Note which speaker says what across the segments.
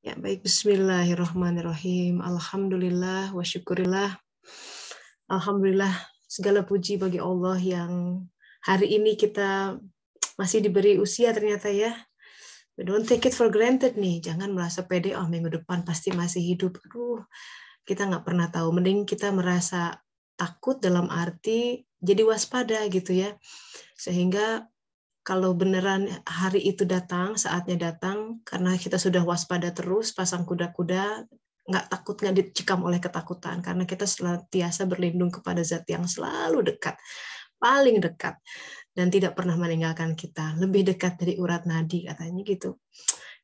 Speaker 1: Ya, baik. Bismillahirrahmanirrahim. Alhamdulillah wa syukurillah. Alhamdulillah, segala puji bagi Allah yang hari ini kita masih diberi usia ternyata ya. Don't take it for granted nih. Jangan merasa pede, oh minggu depan pasti masih hidup. Aduh, kita nggak pernah tahu. Mending kita merasa takut dalam arti jadi waspada gitu ya. Sehingga kalau beneran hari itu datang, saatnya datang, karena kita sudah waspada terus, pasang kuda-kuda, nggak takut, nggak dicekam oleh ketakutan, karena kita senantiasa berlindung kepada zat yang selalu dekat, paling dekat, dan tidak pernah meninggalkan kita, lebih dekat dari urat nadi, katanya gitu.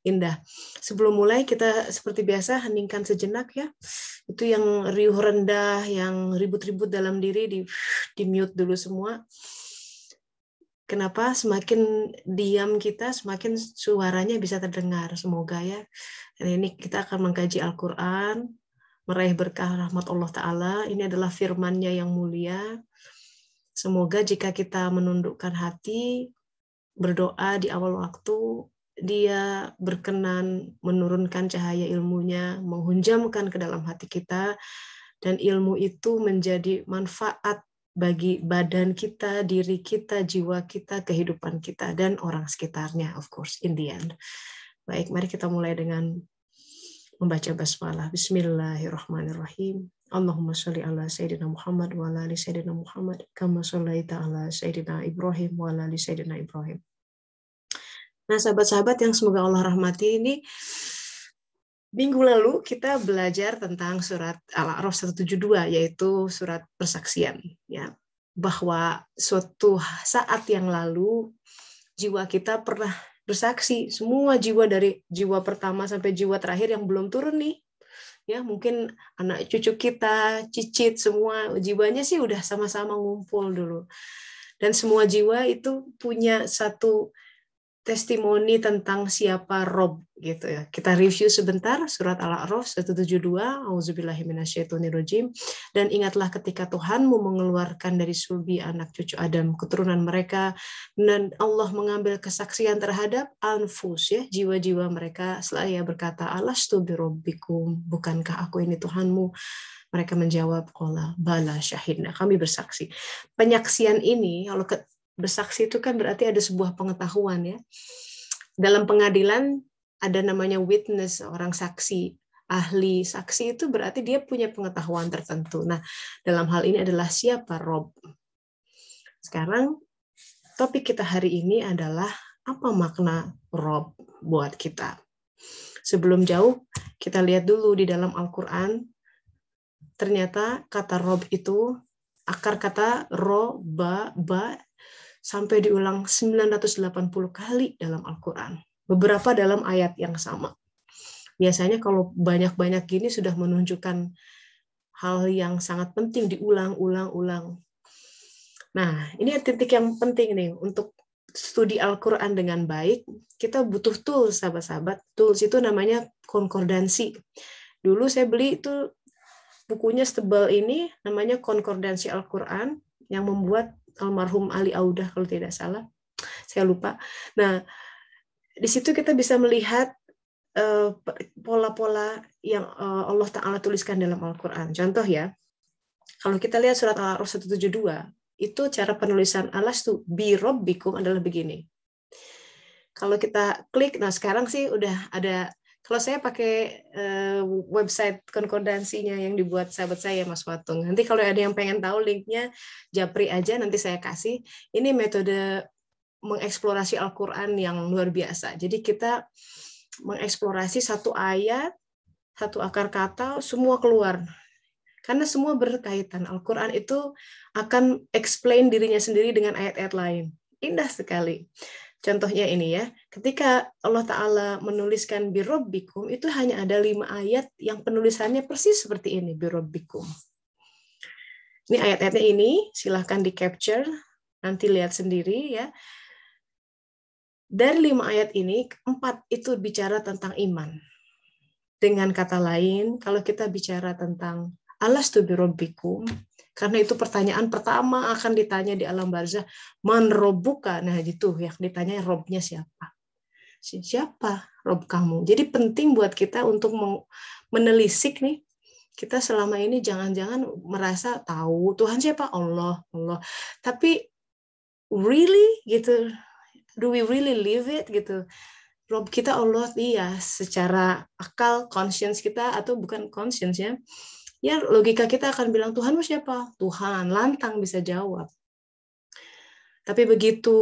Speaker 1: Indah. Sebelum mulai, kita seperti biasa heningkan sejenak ya. Itu yang riuh rendah, yang ribut-ribut dalam diri, di mute dulu semua. Kenapa semakin diam kita, semakin suaranya bisa terdengar. Semoga ya. Dan ini kita akan mengkaji Al-Quran, meraih berkah rahmat Allah Ta'ala. Ini adalah firman-Nya yang mulia. Semoga jika kita menundukkan hati, berdoa di awal waktu, Dia berkenan menurunkan cahaya ilmunya, menghunjamkan ke dalam hati kita, dan ilmu itu menjadi manfaat bagi badan kita, diri kita, jiwa kita, kehidupan kita, dan orang sekitarnya, of course, in the end. Baik, mari kita mulai dengan membaca basmalah. Bismillahirrahmanirrahim. Allahumma sholli ala Sayyidina Muhammad wa ala ali Sayyidina Muhammad, kama shallaita ala Sayyidina Ibrahim wa ala ali Sayyidina Ibrahim. Nah, sahabat-sahabat yang semoga Allah rahmati, ini minggu lalu kita belajar tentang surat Al-A'raf 172, yaitu surat persaksian. Ya, bahwa suatu saat yang lalu jiwa kita pernah bersaksi. Semua jiwa dari jiwa pertama sampai jiwa terakhir yang belum turun nih. Ya, mungkin anak cucu kita, cicit, semua jiwanya sih udah sama-sama ngumpul dulu. Dan semua jiwa itu punya satu testimoni tentang siapa Rob gitu ya. Kita review sebentar surat Al-A'raf 172, auzubillahi minasyaitonirrajim. Dan ingatlah ketika Tuhanmu mengeluarkan dari sulbi anak cucu Adam keturunan mereka, dan Allah mengambil kesaksian terhadap anfus ya, jiwa-jiwa mereka, seraya berkata, alastu birabbikum, bukankah aku ini Tuhanmu? Mereka menjawab, qala bala syahidna, kami bersaksi. Penyaksian ini, kalau bersaksi itu kan berarti ada sebuah pengetahuan ya. Dalam pengadilan ada namanya witness, orang saksi, ahli saksi itu berarti dia punya pengetahuan tertentu. Nah, dalam hal ini adalah siapa Rob. Sekarang topik kita hari ini adalah apa makna Rob buat kita. Sebelum jauh, kita lihat dulu di dalam Al-Quran, ternyata kata Rob itu, akar kata ro, ba, sampai diulang 980 kali dalam Al-Quran. Beberapa dalam ayat yang sama. Biasanya kalau banyak-banyak gini sudah menunjukkan hal yang sangat penting, diulang-ulang-ulang. Nah, ini titik yang penting nih, untuk studi Al-Quran dengan baik, kita butuh tools, sahabat-sahabat. Tools itu namanya konkordansi. Dulu saya beli itu bukunya setebal ini, namanya Konkordansi Al-Quran, yang membuat almarhum Ali Audah kalau tidak salah, saya lupa. Nah, di situ kita bisa melihat pola-pola yang Allah Ta'ala tuliskan dalam Al-Quran. Contoh ya, kalau kita lihat surat Al-A'raf 172, itu cara penulisan alastu bi rabbikum adalah begini. Kalau kita klik, nah sekarang sih udah ada. Kalau saya pakai website konkordansinya yang dibuat sahabat saya, Mas Watung. Nanti kalau ada yang pengen tahu linknya, japri aja, nanti saya kasih. Ini metode mengeksplorasi Al-Quran yang luar biasa. Jadi kita mengeksplorasi satu ayat, satu akar kata, semua keluar. Karena semua berkaitan. Al-Quran itu akan explain dirinya sendiri dengan ayat-ayat lain. Indah sekali. Contohnya ini ya, ketika Allah Ta'ala menuliskan birobbikum, itu hanya ada 5 ayat yang penulisannya persis seperti ini, birobbikum. Ini ayat-ayatnya ini, silahkan di-capture, nanti lihat sendiri ya. Dari 5 ayat ini, 4 itu bicara tentang iman. Dengan kata lain, kalau kita bicara tentang alastu birobbikum, karena itu pertanyaan pertama akan ditanya di alam barzah, man robbuka, nah itu yang ditanya robnya siapa. siapa Rob kamu. Jadi penting buat kita untuk menelisik nih, kita selama ini jangan-jangan merasa tahu Tuhan siapa, Allah. Tapi really gitu, do we really live it gitu? Rob kita Allah, iya, secara akal, conscience kita, atau bukan conscience ya, ya logika kita akan bilang Tuhanmu siapa? Tuhan, lantang bisa jawab. Tapi begitu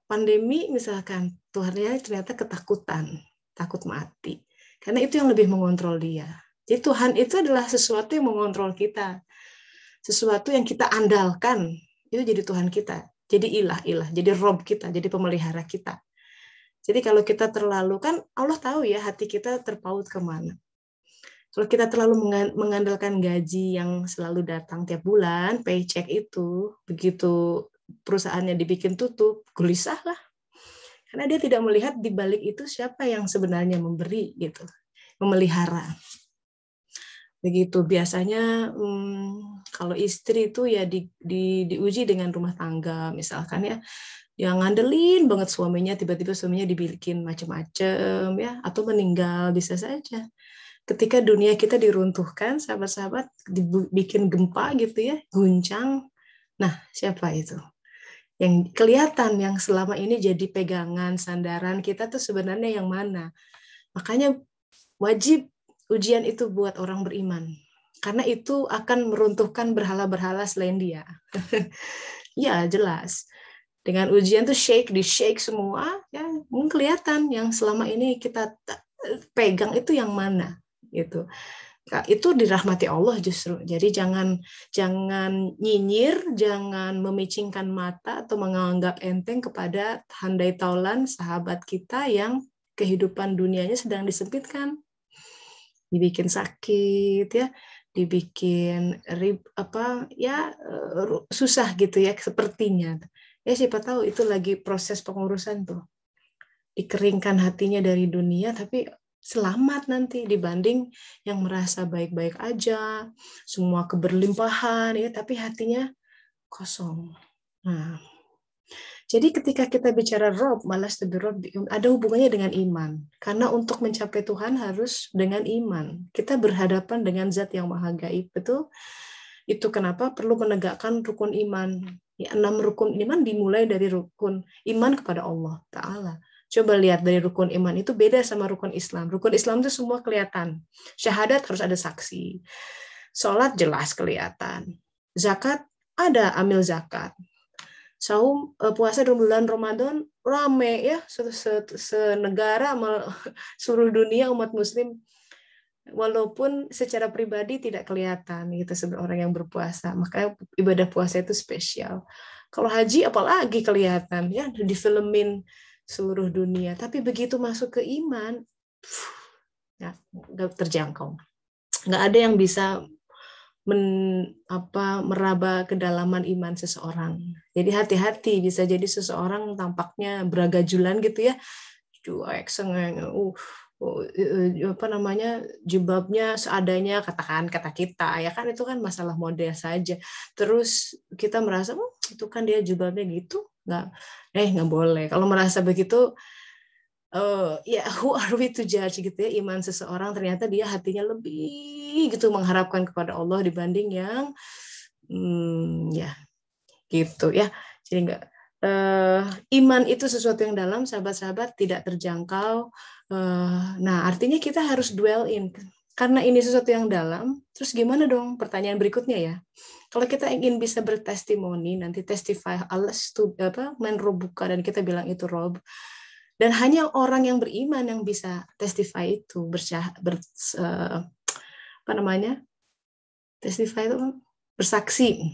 Speaker 1: pandemi misalkan, Tuhannya ternyata ketakutan, takut mati. Karena itu yang lebih mengontrol dia. Jadi Tuhan itu adalah sesuatu yang mengontrol kita. Sesuatu yang kita andalkan, itu jadi Tuhan kita. Jadi ilah, jadi Rob kita, jadi pemelihara kita. Jadi kalau kita terlalu, kan Allah tahu ya hati kita terpaut kemana. Kalau kita terlalu mengandalkan gaji yang selalu datang tiap bulan, paycheck itu, begitu perusahaannya dibikin tutup, gelisah lah. Karena dia tidak melihat di balik itu siapa yang sebenarnya memberi, gitu, memelihara. Begitu biasanya kalau istri itu ya diuji dengan rumah tangga, misalkan ya, yang ngandelin banget suaminya, tiba-tiba suaminya dibikin macam-macam ya, atau meninggal, bisa saja. Ketika dunia kita diruntuhkan, sahabat-sahabat, dibikin gempa gitu ya, guncang. Nah, siapa itu? Yang kelihatan, yang selama ini jadi pegangan, sandaran kita tuh sebenarnya yang mana? Makanya wajib ujian itu buat orang beriman. Karena itu akan meruntuhkan berhala-berhala selain dia. Ya, jelas. Dengan ujian tuh di shake semua, ya mungkin kelihatan yang selama ini kita pegang itu yang mana. Gitu. Itu dirahmati Allah justru. Jadi jangan nyinyir, jangan memicingkan mata atau menganggap enteng kepada handai taulan sahabat kita yang kehidupan dunianya sedang disempitkan, dibikin sakit ya, dibikin susah gitu ya sepertinya. Ya siapa tahu itu lagi proses pengurusan tuh. Dikeringkan hatinya dari dunia, tapi selamat nanti dibanding yang merasa baik-baik aja, semua keberlimpahan ya, tapi hatinya kosong. Nah, jadi ketika kita bicara Rob, malas to be Rob, ada hubungannya dengan iman. Karena untuk mencapai Tuhan harus dengan iman. Kita berhadapan dengan Zat yang Maha Gaib, betul? Itu kenapa perlu menegakkan rukun iman. Ya, 6 rukun iman dimulai dari rukun iman kepada Allah Ta'ala. Coba lihat dari rukun iman itu beda sama rukun Islam. Rukun Islam itu semua kelihatan. Syahadat harus ada saksi. Sholat jelas kelihatan. Zakat ada amil zakat. Saum, puasa di bulan Ramadan rame ya, senegara, seluruh dunia umat muslim. Walaupun secara pribadi tidak kelihatan gitu sebagai orang yang berpuasa. Makanya ibadah puasa itu spesial. Kalau haji apalagi kelihatan ya, difilmin seluruh dunia, tapi begitu masuk ke iman, nggak terjangkau, nggak ada yang bisa meraba kedalaman iman seseorang. Jadi hati-hati, bisa jadi seseorang tampaknya beragajulan gitu ya, cuek, sengeng, jilbabnya seadanya, kata kita ya kan, itu kan masalah model saja. Terus kita merasa itu kan dia jilbabnya gitu, nggak boleh. Kalau merasa begitu, ya who are we to judge gitu ya, iman seseorang ternyata dia hatinya lebih gitu mengharapkan kepada Allah dibanding yang ya gitu ya. Jadi nggak, iman itu sesuatu yang dalam, sahabat-sahabat, tidak terjangkau. Nah artinya kita harus dwell in. Karena ini sesuatu yang dalam, terus gimana dong? Pertanyaan berikutnya ya. Kalau kita ingin bisa bertestimoni, nanti testify alas tu men robuka, dan kita bilang itu Rob. Dan hanya orang yang beriman yang bisa testify itu, testify itu bersaksi.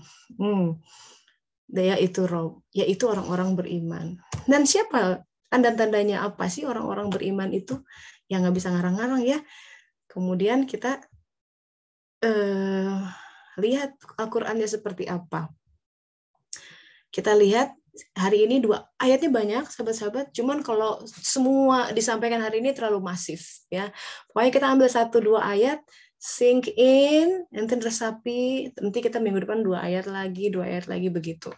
Speaker 1: Yaitu Rob, yaitu orang-orang beriman. Dan siapa tanda-tandanya apa sih orang-orang beriman itu? Yang nggak bisa ngarang-ngarang ya. Kemudian kita lihat Al-Qur'annya seperti apa. Kita lihat hari ini ayatnya banyak, sahabat-sahabat. Cuman kalau semua disampaikan hari ini terlalu masif, ya. Pokoknya kita ambil 1-2 ayat, sink in, nanti resapi. Nanti kita minggu depan 2 ayat lagi begitu.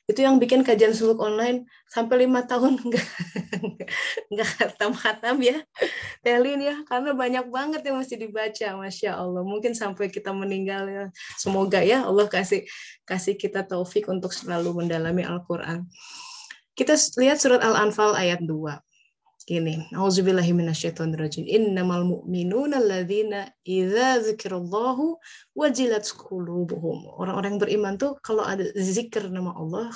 Speaker 1: Itu yang bikin kajian suluk online sampai 5 tahun nggak khatam-khatam ya, Telin ya, karena banyak banget yang mesti dibaca, Masya Allah. Mungkin sampai kita meninggal ya. Semoga ya Allah kasih kita taufik untuk selalu mendalami Al-Quran. Kita lihat surat Al-Anfal ayat 2. Gini, auzubillahi minasyaitonirrajim. Innamal mu'minuna alladzina idza dzikrallahu wajilat qulubuhum. Orang-orang beriman tuh kalau ada zikir nama Allah,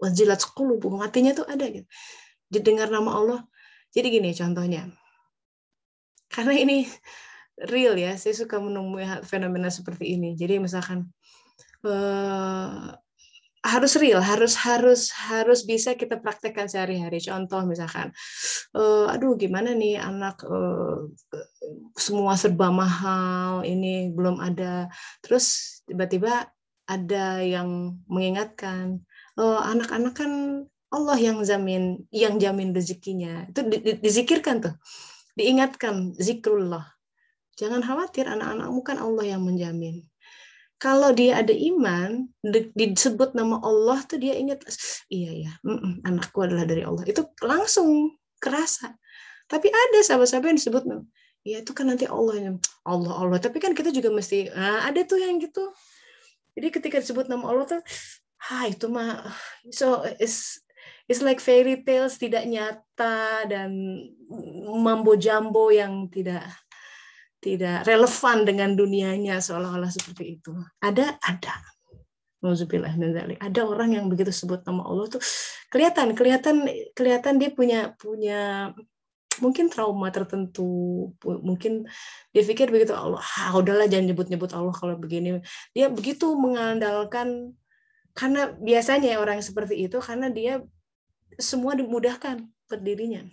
Speaker 1: wajilat qulubuhum, hatinya tuh ada gitu. Didengar nama Allah. Jadi gini contohnya. Karena ini real ya, saya suka menemui fenomena seperti ini. Jadi misalkan harus real, harus bisa kita praktekkan sehari-hari. Contoh misalkan, aduh gimana nih anak semua serba mahal, ini belum ada. Terus tiba-tiba ada yang mengingatkan, anak-anak kan Allah yang jamin rezekinya. Itu dizikirkan tuh, diingatkan zikrullah. Jangan khawatir, anak-anakmu kan Allah yang menjamin. Kalau dia ada iman, disebut nama Allah tuh dia ingat, iya ya, anakku adalah dari Allah. Itu langsung kerasa. Tapi ada sahabat-sahabat yang disebut, ya itu kan nanti Allah. Tapi kan kita juga mesti, ada tuh yang gitu. Jadi ketika disebut nama Allah tuh, itu mah, so it's like fairy tales, tidak nyata dan mambo jambo yang tidak relevan dengan dunianya, seolah-olah seperti itu. Ada. Nauzubillah min dzalik. Ada orang yang begitu sebut nama Allah tuh kelihatan dia punya mungkin trauma tertentu, mungkin dia pikir begitu Allah, udahlah jangan nyebut-nyebut Allah kalau begini. Dia begitu mengandalkan, karena biasanya orang seperti itu karena dia semua dimudahkan per dirinya.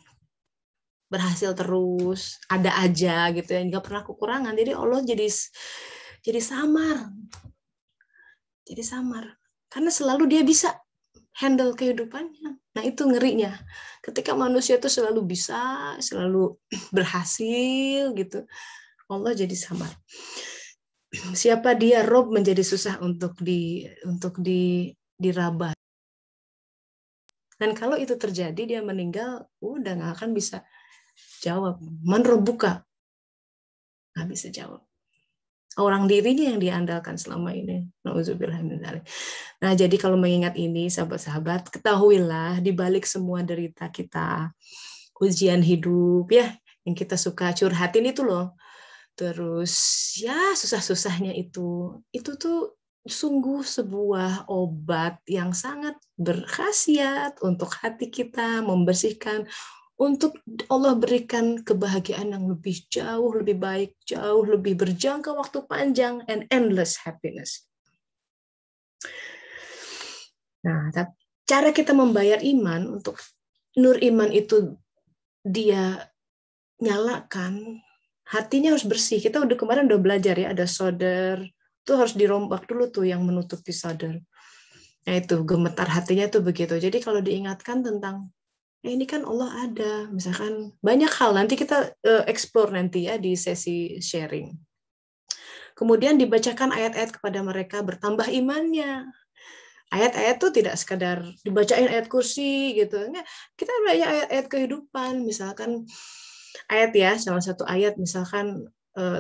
Speaker 1: Berhasil terus, ada aja gitu ya, nggak pernah kekurangan. Jadi Allah jadi samar karena selalu dia bisa handle kehidupannya. Nah itu ngerinya, ketika manusia itu selalu bisa, selalu berhasil gitu, Allah jadi samar. Siapa dia, Rob menjadi susah untuk diraba. Dan kalau itu terjadi, dia meninggal, udah nggak akan bisa jawab. Man Robbuka, nggak bisa jawab. Orang dirinya yang diandalkan selama ini. Nauzubillah min dzalik. Nah, jadi kalau mengingat ini, sahabat-sahabat, ketahuilah di balik semua derita kita, ujian hidup ya, yang kita suka curhatin itu loh. Terus ya susah-susahnya itu tuh sungguh sebuah obat yang sangat berkhasiat untuk hati kita, membersihkan, untuk Allah berikan kebahagiaan yang lebih jauh, lebih baik, jauh lebih berjangka waktu panjang, and endless happiness. Nah, cara kita membayar iman, untuk nur iman itu dia nyalakan, hatinya harus bersih. Kita kemarin udah belajar ya, ada solder, itu harus dirombak dulu tuh yang menutupi solder. Nah itu, gemetar hatinya tuh begitu. Jadi kalau diingatkan tentang, ini kan Allah ada, misalkan banyak hal, nanti kita explore nanti ya di sesi sharing. Kemudian dibacakan ayat-ayat kepada mereka, bertambah imannya. Ayat-ayat tuh tidak sekadar dibacain ayat kursi gitu, enggak, kita baca ayat-ayat kehidupan. Misalkan ayat ya, salah satu ayat misalkan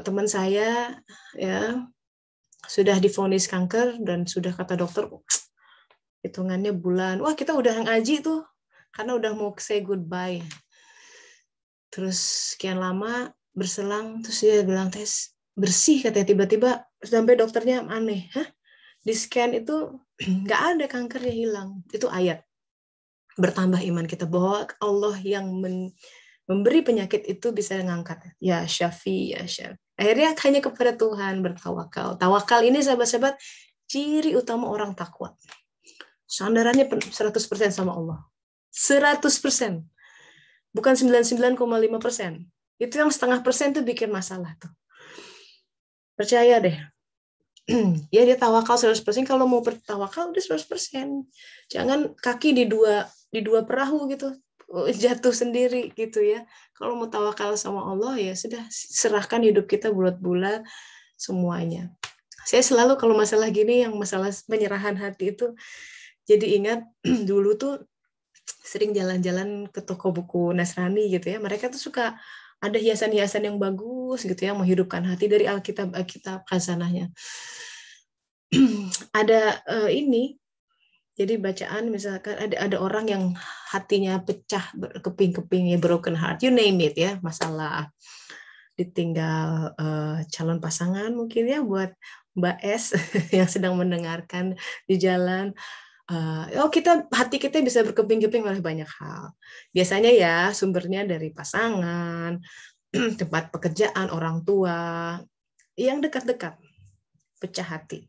Speaker 1: teman saya ya sudah divonis kanker dan sudah kata dokter hitungannya bulan, wah kita udah ngaji tuh karena udah mau say goodbye. Terus sekian lama berselang, terus dia bilang tes bersih katanya, tiba-tiba sampai dokternya aneh, di scan itu nggak ada kankernya hilang. Itu ayat. Bertambah iman kita bahwa Allah yang memberi penyakit itu bisa ngangkat. Ya Syafi, ya Syafi. Akhirnya hanya kepada Tuhan bertawakal. Tawakal ini sahabat-sahabat ciri utama orang takwa. Sandarannya 100% sama Allah. 100%. Bukan 99,5%. Itu yang 0,5% tuh bikin masalah tuh. Percaya deh. Ya dia tawakal 100%, kalau mau bertawakal udah 100%. Jangan kaki di dua perahu gitu, jatuh sendiri gitu ya. Kalau mau tawakal sama Allah ya sudah, serahkan hidup kita bulat-bulat semuanya. Saya selalu kalau masalah gini, yang masalah penyerahan hati itu, Jadi ingat dulu tuh sering jalan-jalan ke toko buku Nasrani gitu ya. Mereka tuh suka ada hiasan-hiasan yang bagus gitu ya, menghidupkan hati dari Alkitab khazanahnya. Ada ini, jadi bacaan misalkan ada orang yang hatinya pecah berkeping-keping ya, broken heart, you name it ya, masalah ditinggal calon pasangan mungkin ya, buat Mbak S yang sedang mendengarkan di jalan. Hati kita bisa berkeping-keping oleh banyak hal. Biasanya ya sumbernya dari pasangan, tempat pekerjaan, orang tua, yang dekat-dekat, pecah hati.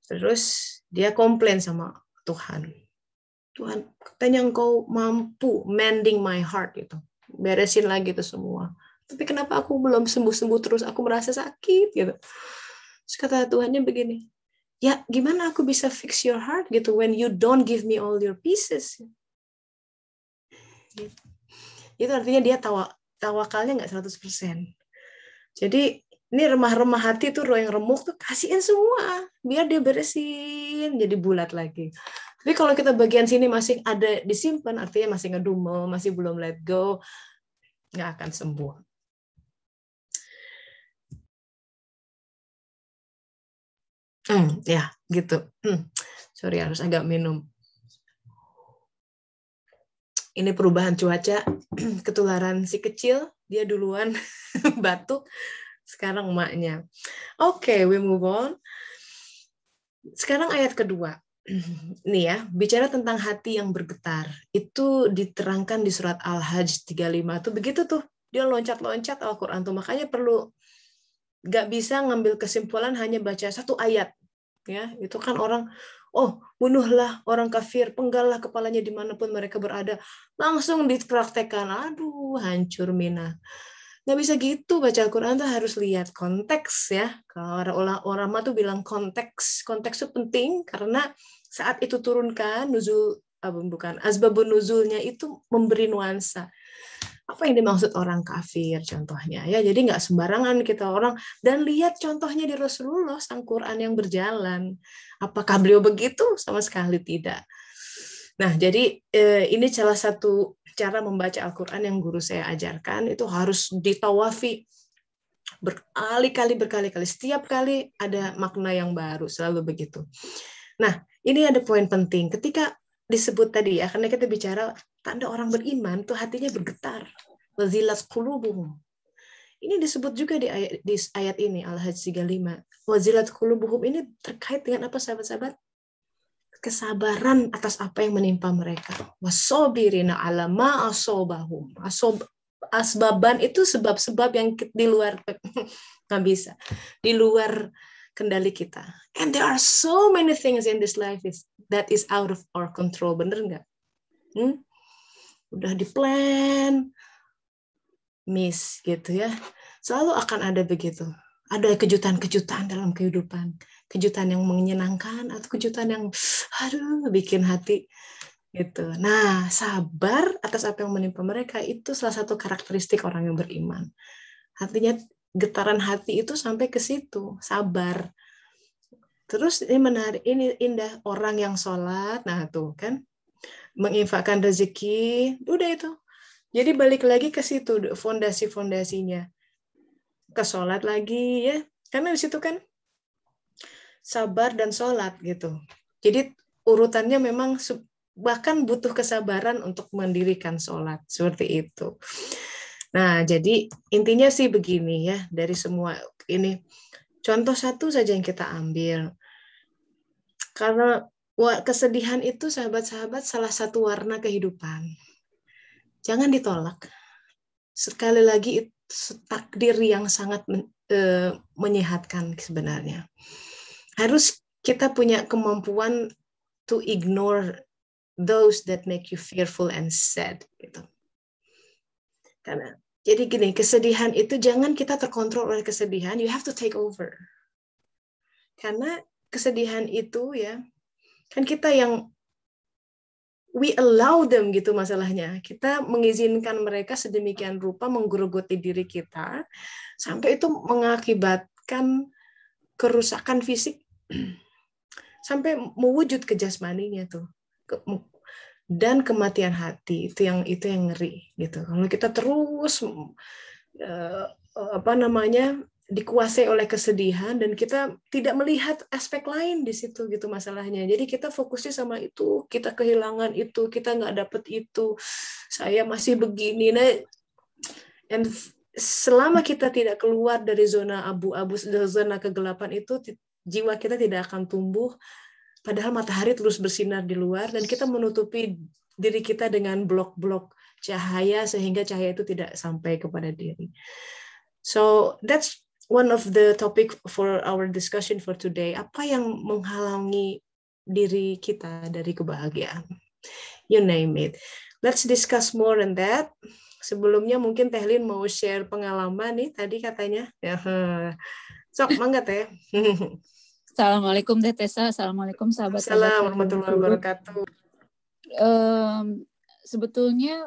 Speaker 1: Terus dia komplain sama Tuhan. Tuhan, katanya Engkau mampu mending my heart gitu. Beresin lagi itu semua. Tapi kenapa aku belum sembuh-sembuh terus? Aku merasa sakit gitu. Terus kata Tuhannya begini, ya gimana aku bisa fix your heart gitu when you don't give me all your pieces. Gitu. Itu artinya dia tawakalnya nggak 100%. Jadi ini remah-remah hati tuh, roh yang remuk tuh kasihin semua biar dia beresin jadi bulat lagi. Tapi kalau kita bagian sini masih ada disimpan, artinya masih ngedumel, masih belum let go, nggak akan sembuh. Ya gitu. Sorry, harus agak minum. Ini perubahan cuaca, ketularan si kecil, dia duluan batuk, sekarang emaknya. Oke, we move on. Sekarang ayat kedua. Nih ya, bicara tentang hati yang bergetar. Itu diterangkan di surat Al-Hajj 35 tuh begitu tuh. Dia loncat-loncat Al-Qur'an tuh, makanya perlu nggak bisa ngambil kesimpulan hanya baca satu ayat. Ya, itu kan orang, oh, bunuhlah orang kafir, penggallah kepalanya dimanapun mereka berada. Langsung dipraktekkan. Aduh, hancur Mina. Nggak bisa gitu baca Al-Quran tuh, harus lihat konteks ya. Kalau orang tuh bilang konteks itu penting karena saat itu turunkan asbabun nuzulnya itu memberi nuansa. Apa yang dimaksud orang kafir contohnya ya. Jadi nggak sembarangan kita orang, dan lihat contohnya di Rasulullah sang Quran yang berjalan. Apakah beliau begitu? Sama sekali tidak. Nah, jadi ini salah satu cara membaca Al-Quran yang guru saya ajarkan, itu harus ditawafi berkali-kali. Setiap kali ada makna yang baru, selalu begitu. Nah, ini ada poin penting. Ketika disebut tadi ya, karena kita bicara tanda orang beriman, tuh hatinya bergetar. Wazilat qulubuhum. Ini disebut juga di ayat ini, Al-Hajj 35. Wazilat qulubuhum ini terkait dengan apa, sahabat-sahabat? Kesabaran atas apa yang menimpa mereka. Wasobirina ala ma asobahum. Asbaban itu sebab-sebab yang di luar nggak bisa, di luar kendali kita. And there are so many things in this life that is out of our control. Bener nggak? Udah di plan, miss gitu ya. Selalu akan ada begitu. Ada kejutan-kejutan dalam kehidupan. Kejutan yang menyenangkan atau kejutan yang bikin hati gitu. Nah, sabar atas apa yang menimpa mereka itu salah satu karakteristik orang yang beriman. Artinya getaran hati itu sampai ke situ, sabar. Terus ini menarik, ini indah, orang yang sholat, nah tuh kan, menginfakkan rezeki, udah itu. Jadi balik lagi ke situ, fondasi-fondasinya. Ke sholat lagi ya, karena di situ kan sabar dan sholat gitu. Jadi urutannya memang bahkan butuh kesabaran untuk mendirikan sholat, seperti itu. Nah, jadi intinya sih begini ya, dari semua ini, contoh satu saja yang kita ambil. Karena kesedihan itu, sahabat-sahabat, salah satu warna kehidupan. Jangan ditolak. Sekali lagi, itu takdir yang sangat menyehatkan sebenarnya. Harus kita punya kemampuan to ignore those that make you fearful and sad. Gitu. Karena jadi gini, kesedihan itu jangan kita terkontrol oleh kesedihan, you have to take over. Karena kesedihan itu ya, kan kita yang we allow them gitu masalahnya. Kita mengizinkan mereka sedemikian rupa menggerogoti diri kita sampai itu mengakibatkan kerusakan fisik sampai mewujud ke jasmaninya tuh. Dan kematian hati itu yang ngeri gitu. Kalau kita terus dikuasai oleh kesedihan dan kita tidak melihat aspek lain di situ gitu masalahnya. Jadi kita fokusnya sama itu, kita kehilangan itu, kita nggak dapet itu, saya masih begini. Nah, and selama kita tidak keluar dari zona abu-abu, zona kegelapan itu, jiwa kita tidak akan tumbuh. Padahal matahari terus bersinar di luar dan kita menutupi diri kita dengan blok-blok cahaya sehingga cahaya itu tidak sampai kepada diri. So that's one of the topic for our discussion for today. Apa yang menghalangi diri kita dari kebahagiaan? You name it. Let's discuss more on that. Sebelumnya mungkin Tehlin mau share pengalaman nih tadi katanya. Sok, mangga Teh.
Speaker 2: Assalamualaikum Teh Tessa, assalamualaikum sahabat-sahabat.
Speaker 1: Assalamualaikum warahmatullahi wabarakatuh.
Speaker 2: Sebetulnya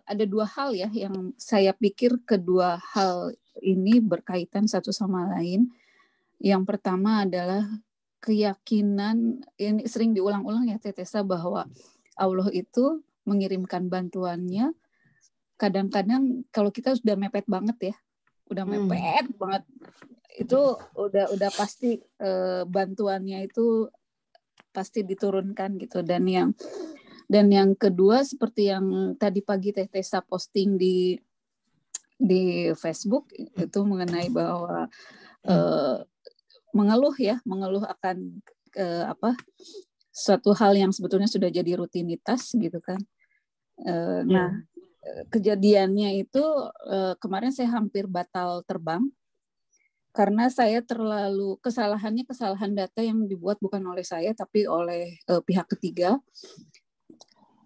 Speaker 2: ada dua hal ya yang saya pikir kedua hal ini berkaitan satu sama lain. Yang pertama adalah keyakinan, ini sering diulang-ulang ya Teh Tessa, bahwa Allah itu mengirimkan bantuannya. Kadang-kadang kalau kita sudah mepet banget ya, udah mepet banget, itu udah pasti bantuannya itu pasti diturunkan gitu. Dan yang kedua seperti yang tadi pagi Teh Tessa posting di Facebook itu mengenai bahwa mengeluh akan suatu hal yang sebetulnya sudah jadi rutinitas gitu kan. Nah, kejadiannya itu kemarin saya hampir batal terbang karena saya kesalahan data yang dibuat bukan oleh saya tapi oleh pihak ketiga.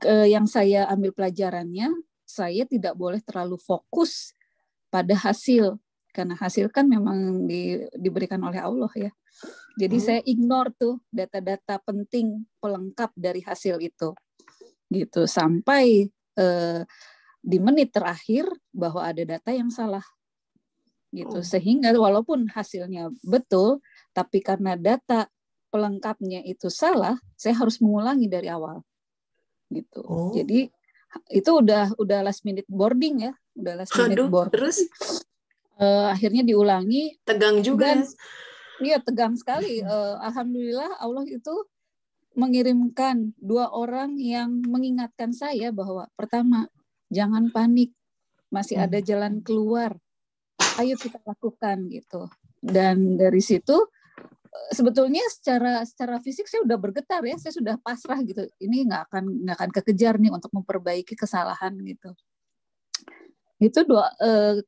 Speaker 2: Yang saya ambil pelajarannya, saya tidak boleh terlalu fokus pada hasil karena hasil kan memang diberikan oleh Allah ya. Jadi saya ignore tuh data-data penting pelengkap dari hasil itu gitu sampai di menit terakhir bahwa ada data yang salah gitu, sehingga walaupun hasilnya betul tapi karena data pelengkapnya itu salah, saya harus mengulangi dari awal gitu. Jadi itu udah last minute boarding ya, udah last minute boarding. Terus akhirnya diulangi.
Speaker 1: Tegang juga.
Speaker 2: Iya, tegang sekali. Alhamdulillah Allah itu mengirimkan 2 orang yang mengingatkan saya bahwa pertama, jangan panik, masih ada jalan keluar. Ayo kita lakukan gitu. Dan dari situ sebetulnya secara fisik saya udah bergetar ya, saya sudah pasrah gitu. Ini nggak akan kekejar nih untuk memperbaiki kesalahan gitu. Itu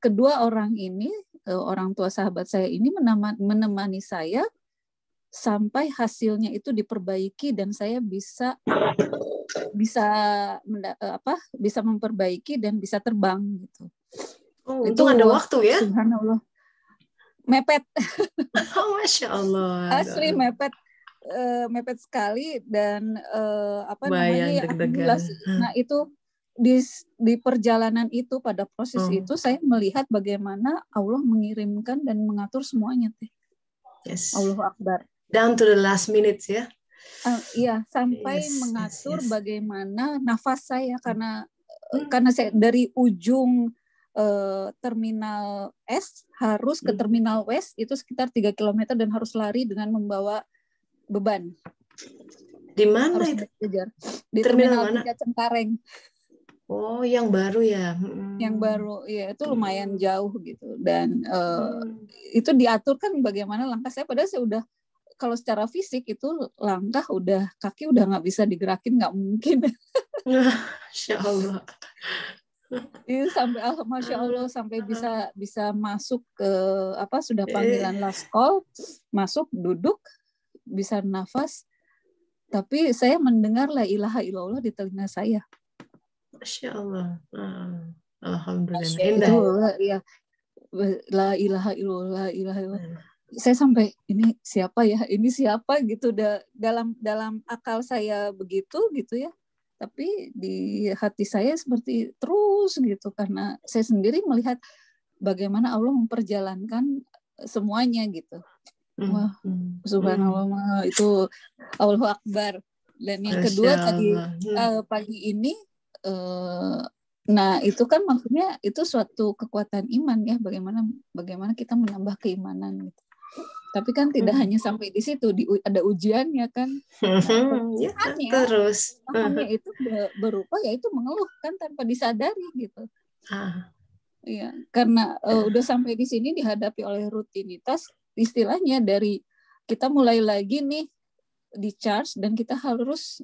Speaker 2: kedua orang ini, orang tua sahabat saya ini menemani saya sampai hasilnya itu diperbaiki dan saya bisa memperbaiki dan bisa terbang gitu.
Speaker 1: Untung ada waktu ya.
Speaker 2: Subhanallah. Mepet.
Speaker 1: Masya Allah.
Speaker 2: Asli mepet sekali dan
Speaker 1: ya,
Speaker 2: alhamdulillah. Nah itu di perjalanan itu pada proses itu saya melihat bagaimana Allah mengirimkan dan mengatur semuanya teh.
Speaker 1: Yes.
Speaker 2: Allahu Akbar.
Speaker 1: Down to the last minutes ya.
Speaker 2: Iya, sampai mengatur bagaimana nafas saya karena saya dari ujung terminal S harus ke terminal West itu sekitar 3 km dan harus lari dengan membawa beban.
Speaker 1: Di mana
Speaker 2: harus
Speaker 1: itu?
Speaker 2: Di terminal 3 Cengkareng.
Speaker 1: Oh, yang baru ya?
Speaker 2: Yang baru, ya itu lumayan jauh gitu. Dan itu diatur kan bagaimana langkah saya, padahal saya udah, kalau secara fisik itu langkah kaki udah nggak bisa digerakin, nggak mungkin.
Speaker 1: Masya Allah.
Speaker 2: Itu sampai Masya Allah sampai bisa masuk ke sudah panggilan last call, masuk duduk bisa nafas, tapi saya mendengar la ilaha illallah di telinga saya.
Speaker 1: Masya Allah. Alhamdulillah.
Speaker 2: Itu ya la ilaha illallah, saya sampai ini siapa gitu, dalam akal saya begitu gitu ya, tapi di hati saya seperti terus gitu karena saya sendiri melihat bagaimana Allah memperjalankan semuanya gitu. Wah, subhanallah, itu Allahu Akbar. Dan yang kedua tadi pagi ini, nah itu kan maksudnya itu suatu kekuatan iman ya, bagaimana kita menambah keimanan gitu. Tapi kan tidak hanya sampai di situ, ada ujiannya kan. Nah,
Speaker 1: terus
Speaker 2: hanya itu berupa yaitu mengeluh kan tanpa disadari gitu. Iya, karena udah sampai di sini dihadapi oleh rutinitas, istilahnya dari kita mulai lagi nih di charge dan kita harus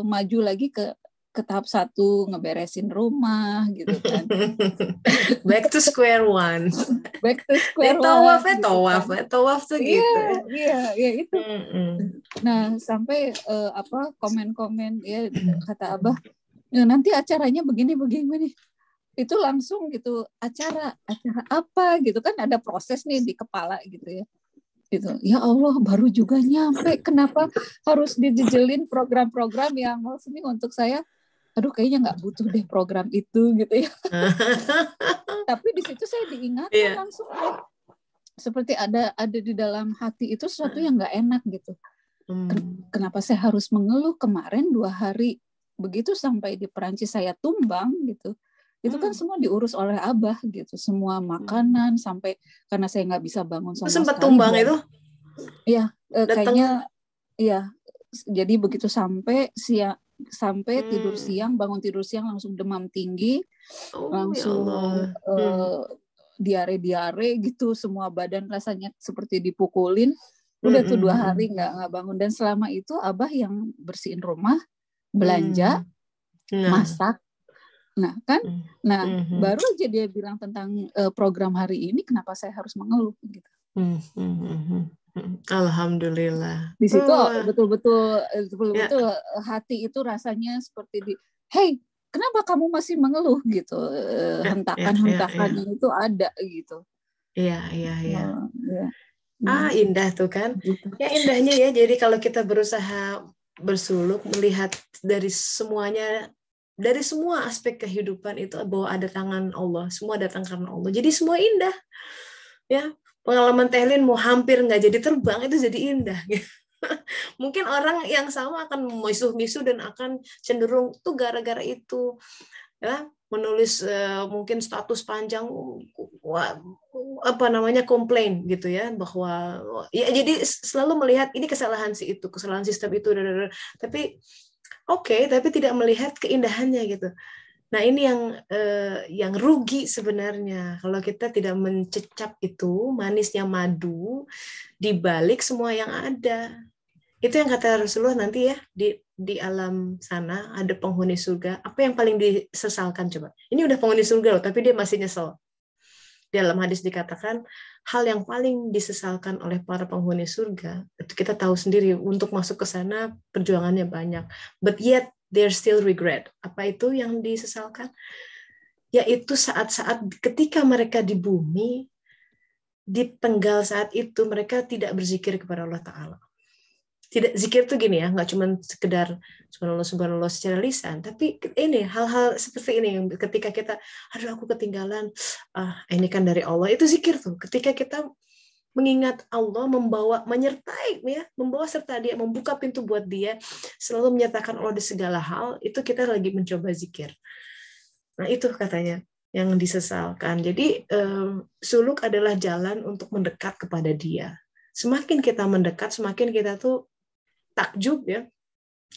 Speaker 2: maju lagi ke tahap 1, ngeberesin rumah gitu kan.
Speaker 1: Back to square one.
Speaker 2: Back to square one.
Speaker 1: Tawaf tuh gitu.
Speaker 2: Iya itu. Nah, sampai komen-komen ya kata Abah, nanti acaranya begini. Itu langsung gitu, acara apa gitu kan, ada proses nih di kepala gitu ya. Gitu. Ya Allah, baru juga nyampe, kenapa harus dijejelin program-program yang maksudnya untuk saya, aduh kayaknya nggak butuh deh program itu gitu ya. Tapi di situ saya diingatkan langsung deh, seperti ada di dalam hati itu sesuatu yang nggak enak gitu. Kenapa saya harus mengeluh? Kemarin 2 hari begitu sampai di Perancis saya tumbang gitu. Itu kan semua diurus oleh Abah gitu, semua makanan sampai karena saya nggak bisa bangun sama sekali.
Speaker 1: Sempat tumbang itu?
Speaker 2: Iya, kayaknya iya. Jadi begitu sampai tidur siang, bangun tidur siang langsung demam tinggi, langsung diare gitu, semua badan rasanya seperti dipukulin. Udah tuh 2 hari nggak bangun, dan selama itu Abah yang bersihin rumah, belanja, masak. Nah kan, baru aja dia bilang tentang program hari ini, kenapa saya harus mengeluh gitu.
Speaker 1: Alhamdulillah.
Speaker 2: Di situ betul-betul hati itu rasanya seperti hey, kenapa kamu masih mengeluh gitu, hentakan-hentakannya itu ada gitu.
Speaker 1: Iya. Indah tuh kan. Ya indahnya ya. Jadi kalau kita berusaha bersuluk, melihat dari semuanya, dari semua aspek kehidupan itu bahwa ada tangan Allah, semua datang karena Allah. Jadi semua indah. Ya, pengalaman Tehlin mau hampir nggak jadi terbang itu jadi indah. Mungkin orang yang sama akan misuh-misuh dan akan cenderung tuh gara-gara itu, ya, menulis mungkin status panjang komplain gitu ya, bahwa ya jadi selalu melihat ini kesalahan si itu, kesalahan sistem itu, tapi tapi tidak melihat keindahannya gitu. Nah ini yang rugi sebenarnya kalau kita tidak mencecap itu manisnya madu di balik semua yang ada. Itu yang kata Rasulullah, nanti ya di alam sana ada penghuni surga. Apa yang paling disesalkan coba? Ini udah penghuni surga loh, tapi dia masih nyesel. Di dalam hadis dikatakan hal yang paling disesalkan oleh para penghuni surga, itu kita tahu sendiri, untuk masuk ke sana perjuangannya banyak. But yet they still regret. Apa itu yang disesalkan? Yaitu saat-saat ketika mereka di bumi, di penggal saat itu mereka tidak berzikir kepada Allah Ta'ala. Tidak, zikir tuh gini ya, nggak cuma sekedar subhanallah secara lisan, tapi ini hal-hal seperti ini yang ketika kita, aduh aku ketinggalan, ini kan dari Allah, itu zikir tuh. Ketika kita mengingat Allah, menyertai ya, membawa serta dia, membuka pintu buat dia, selalu menyertakan Allah di segala hal, itu kita lagi mencoba zikir. Nah itu katanya yang disesalkan. Jadi suluk adalah jalan untuk mendekat kepada dia. Semakin kita mendekat, semakin kita tuh takjub ya,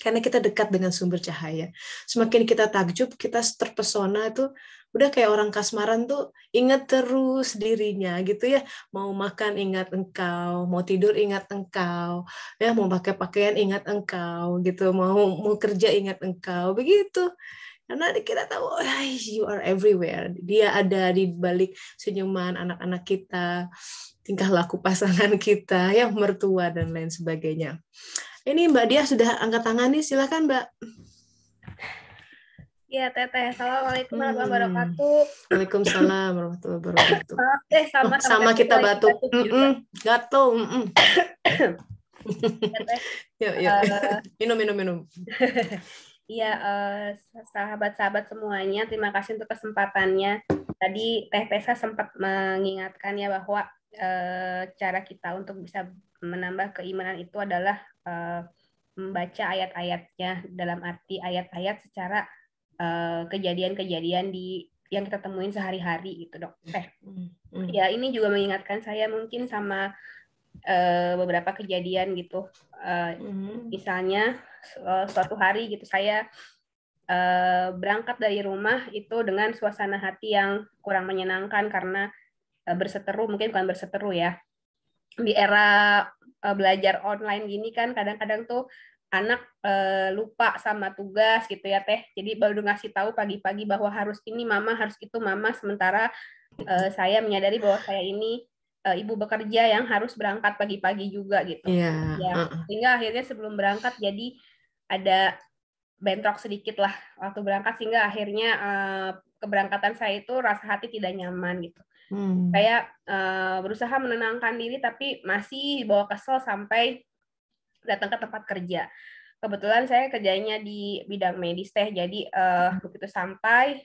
Speaker 1: karena kita dekat dengan sumber cahaya. Semakin kita takjub, kita terpesona, itu udah kayak orang kasmaran tuh ingat terus dirinya gitu ya. Mau makan ingat engkau, mau tidur ingat engkau, ya mau pakai pakaian ingat engkau gitu, mau kerja ingat engkau, begitu. Karena kita tahu, you are everywhere. Dia ada di balik senyuman anak-anak kita, tingkah laku pasangan kita, yang mertua dan lain sebagainya. Ini Mbak Dia sudah angkat tangan nih, silakan Mbak.
Speaker 3: Iya Teteh, assalamualaikum warahmatullahi wabarakatuh.
Speaker 1: Waalaikumsalam warahmatullahi wabarakatuh.
Speaker 3: Sama
Speaker 1: kita batuk. Gatel. Yuk. Minum.
Speaker 3: Iya, sahabat-sahabat semuanya, terima kasih untuk kesempatannya. Tadi Teh Tessa sempat mengingatkan ya bahwa cara kita untuk bisa menambah keimanan itu adalah membaca ayat-ayatnya, dalam arti ayat-ayat secara kejadian-kejadian yang kita temuin sehari-hari gitu, Dok. Ya, ini juga mengingatkan saya mungkin sama beberapa kejadian gitu. Misalnya suatu hari gitu saya berangkat dari rumah itu dengan suasana hati yang kurang menyenangkan karena berseteru, mungkin bukan berseteru ya. Di era belajar online gini kan kadang-kadang tuh anak lupa sama tugas gitu ya Teh. Jadi baru ngasih tahu pagi-pagi bahwa harus ini mama, harus itu mama, sementara saya menyadari bahwa saya ini ibu bekerja yang harus berangkat pagi-pagi juga gitu. Ya, sehingga akhirnya sebelum berangkat jadi ada bentrok sedikit lah waktu berangkat, sehingga akhirnya keberangkatan saya itu rasa hati tidak nyaman gitu. Saya berusaha menenangkan diri tapi masih bawa kesel sampai datang ke tempat kerja. Kebetulan saya kerjanya di bidang medis Teh, jadi begitu sampai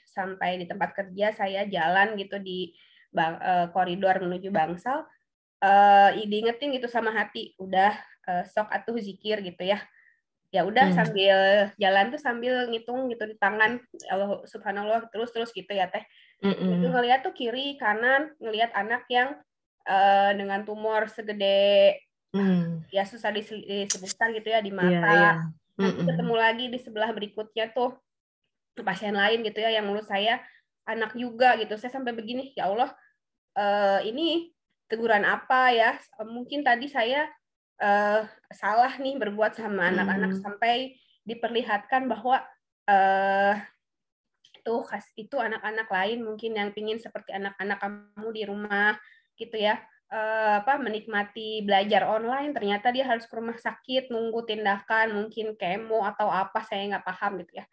Speaker 3: di tempat kerja saya jalan gitu di koridor menuju bangsal, diingetin gitu sama hati, udah sok atuh zikir gitu ya. Ya udah sambil jalan tuh sambil ngitung gitu di tangan, Allah subhanallah terus gitu ya Teh. Itu ngelihat tuh kiri kanan, ngelihat anak yang dengan tumor segede ya susah disebutkan gitu ya di mata. Nanti ketemu lagi di sebelah berikutnya tuh pasien lain gitu ya yang menurut saya anak juga gitu. Saya sampai begini, ya Allah, ini teguran apa ya? Mungkin tadi saya salah nih berbuat sama anak-anak sampai diperlihatkan bahwa itu anak-anak lain mungkin yang pingin seperti anak-anak kamu di rumah gitu ya, menikmati belajar online, ternyata dia harus ke rumah sakit nunggu tindakan mungkin kemo atau apa, saya nggak paham gitu ya.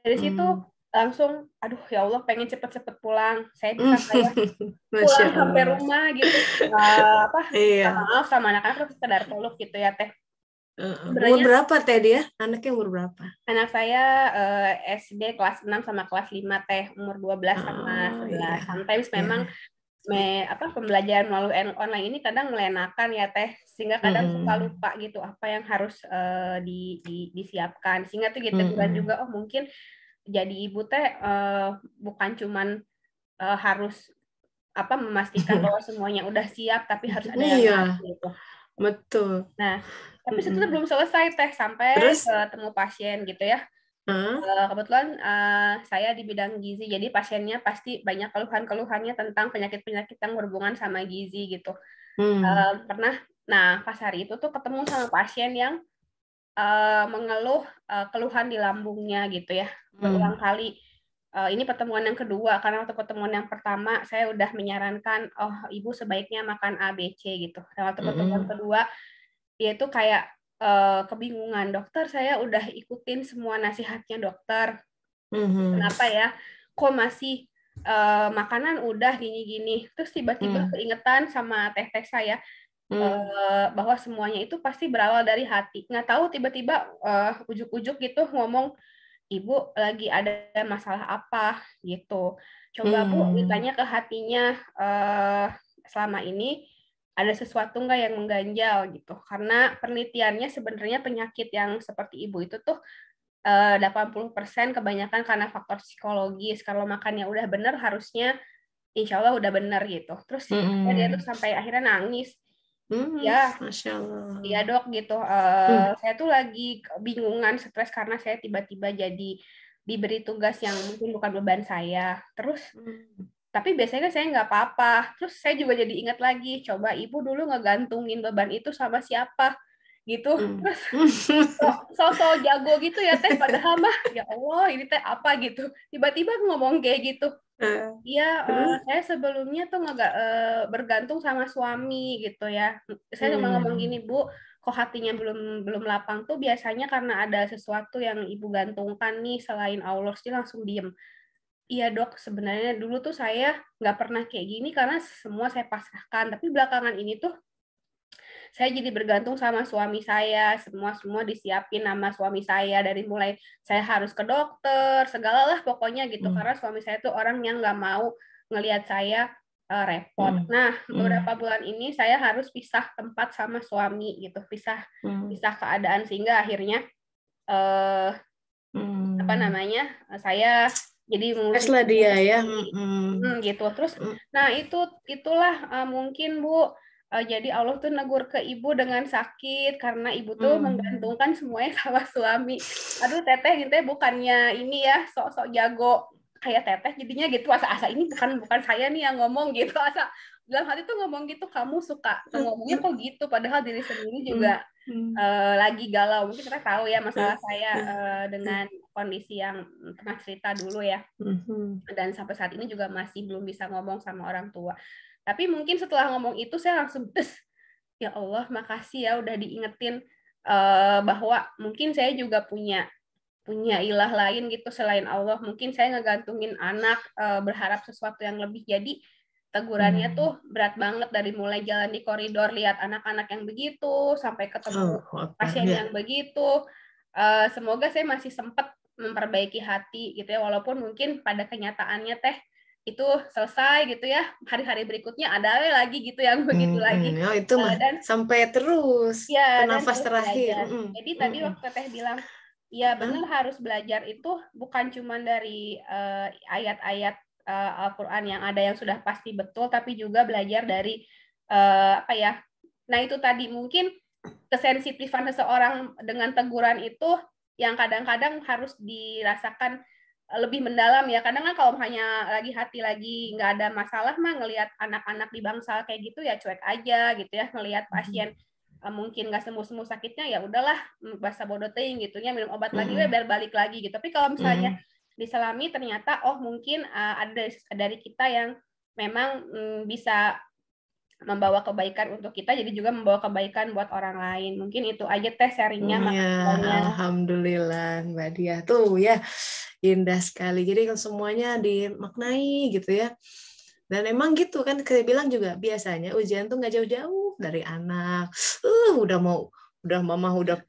Speaker 3: Dari situ langsung aduh ya Allah, pengen cepet-cepet pulang, saya bisa kayak pulang sampai rumah gitu, maaf sama anak-anak sekedar peluk gitu ya Teh.
Speaker 1: Umur berapa Teh dia? Anaknya umur berapa?
Speaker 3: Anak saya SD kelas 6 sama kelas 5 Teh, umur 12 sama 11. Sometimes memang pembelajaran melalui online ini kadang melenakan ya Teh, sehingga kadang suka lupa gitu apa yang harus disiapkan, sehingga tuh gitu juga, oh mungkin jadi ibu Teh bukan cuman harus memastikan bahwa semuanya udah siap, tapi harus ada yang gitu.
Speaker 1: Betul.
Speaker 3: Nah, tapi itu belum selesai Teh, sampai ketemu pasien gitu ya. Kebetulan saya di bidang gizi, jadi pasiennya pasti banyak keluhan-keluhannya tentang penyakit-penyakit yang berhubungan sama gizi gitu. Nah pas hari itu tuh ketemu sama pasien yang mengeluh keluhan di lambungnya gitu ya, berulang kali. Ini pertemuan yang kedua, karena waktu pertemuan yang pertama saya udah menyarankan, oh ibu sebaiknya makan A, B, C gitu. Nah, waktu pertemuan kedua, dia itu kayak kebingungan, dokter saya udah ikutin semua nasihatnya dokter, kenapa ya kok masih makanan udah gini-gini, terus tiba-tiba keingetan sama teh-teh saya bahwa semuanya itu pasti berawal dari hati. Nggak tahu tiba-tiba ujuk-ujuk gitu ngomong, ibu lagi ada masalah apa gitu, coba Bu ditanya ke hatinya, selama ini ada sesuatu nggak yang mengganjal gitu, karena penelitiannya sebenarnya penyakit yang seperti ibu itu tuh 80% kebanyakan karena faktor psikologis. Kalau makannya udah bener harusnya insya Allah udah bener gitu. Terus dia tuh sampai akhirnya nangis. Ya,
Speaker 1: Masya Allah.
Speaker 3: Iya dok gitu. Saya tuh lagi bingungan, stres karena saya tiba-tiba jadi diberi tugas yang mungkin bukan beban saya. Terus tapi biasanya saya nggak apa-apa. Terus saya juga jadi ingat lagi, coba ibu dulu ngegantungin beban itu sama siapa gitu. Terus so jago gitu ya Teh, padahal mah ya Allah ini Teh apa gitu. Tiba-tiba ngomong kayak gitu. Iya, saya sebelumnya tuh nggak bergantung sama suami gitu ya. Saya cuma ngomong gini, Bu, kok hatinya belum lapang tuh biasanya karena ada sesuatu yang ibu gantungkan nih selain Allah. Dia langsung diem. Iya dok, sebenarnya dulu tuh saya nggak pernah kayak gini karena semua saya pasrahkan. Tapi belakangan ini tuh saya jadi bergantung sama suami saya, semua disiapin nama suami saya, dari mulai saya harus ke dokter, segala lah pokoknya gitu, karena suami saya tuh orang yang nggak mau ngelihat saya repot. Nah, beberapa bulan ini saya harus pisah tempat sama suami gitu, pisah keadaan, sehingga akhirnya saya jadi
Speaker 1: mengusung dia ya,
Speaker 3: gitu. Terus, nah itulah mungkin Bu. Jadi Allah tuh negur ke ibu dengan sakit karena ibu tuh menggantungkan semuanya sama suami. Aduh teteh gitu bukannya ini ya sok-sok jago kayak teteh jadinya gitu, asa ini bukan saya nih yang ngomong gitu, asa dalam hati tuh ngomong gitu, kamu suka ngomongnya kok gitu, padahal diri sendiri juga lagi galau. Mungkin kita tahu ya masalah saya dengan kondisi yang pernah cerita dulu ya, dan sampai saat ini juga masih belum bisa ngomong sama orang tua. Tapi mungkin setelah ngomong itu saya langsung ya Allah makasih ya udah diingetin bahwa mungkin saya juga punya ilah lain gitu selain Allah. Mungkin saya ngegantungin anak, berharap sesuatu yang lebih. Jadi tegurannya tuh berat banget, dari mulai jalan di koridor lihat anak-anak yang begitu sampai ketemu pasien yang begitu. Semoga saya masih sempat memperbaiki hati gitu ya, walaupun mungkin pada kenyataannya itu selesai gitu ya, hari-hari berikutnya ada lagi gitu yang begitu lagi.
Speaker 1: Itu dan sampai terus
Speaker 3: ya,
Speaker 1: ke nafas terakhir.
Speaker 3: Jadi tadi waktu Teteh bilang, ya benar harus belajar itu bukan cuma dari ayat-ayat Al-Quran yang ada yang sudah pasti betul, tapi juga belajar dari nah itu tadi mungkin kesensitifan seseorang dengan teguran itu yang kadang-kadang harus dirasakan lebih mendalam ya. Kadang kan kalau hanya hati lagi nggak ada masalah mah, ngelihat anak-anak di bangsal kayak gitu ya cuek aja gitu ya, ngelihat pasien mungkin nggak sembuh sakitnya ya udahlah basa bodoh teuing gitunya, minum obat lagi biar balik lagi gitu. Tapi kalau misalnya diselami ternyata mungkin ada dari kita yang memang bisa membawa kebaikan untuk kita, jadi juga membawa kebaikan buat orang lain. Mungkin itu aja Teh sharingnya.
Speaker 1: Alhamdulillah Mbak Dia tuh ya, indah sekali. Jadi kalau semuanya dimaknai gitu ya. Dan emang gitu kan, saya bilang juga biasanya ujian tuh nggak jauh-jauh dari anak. Udah mama udah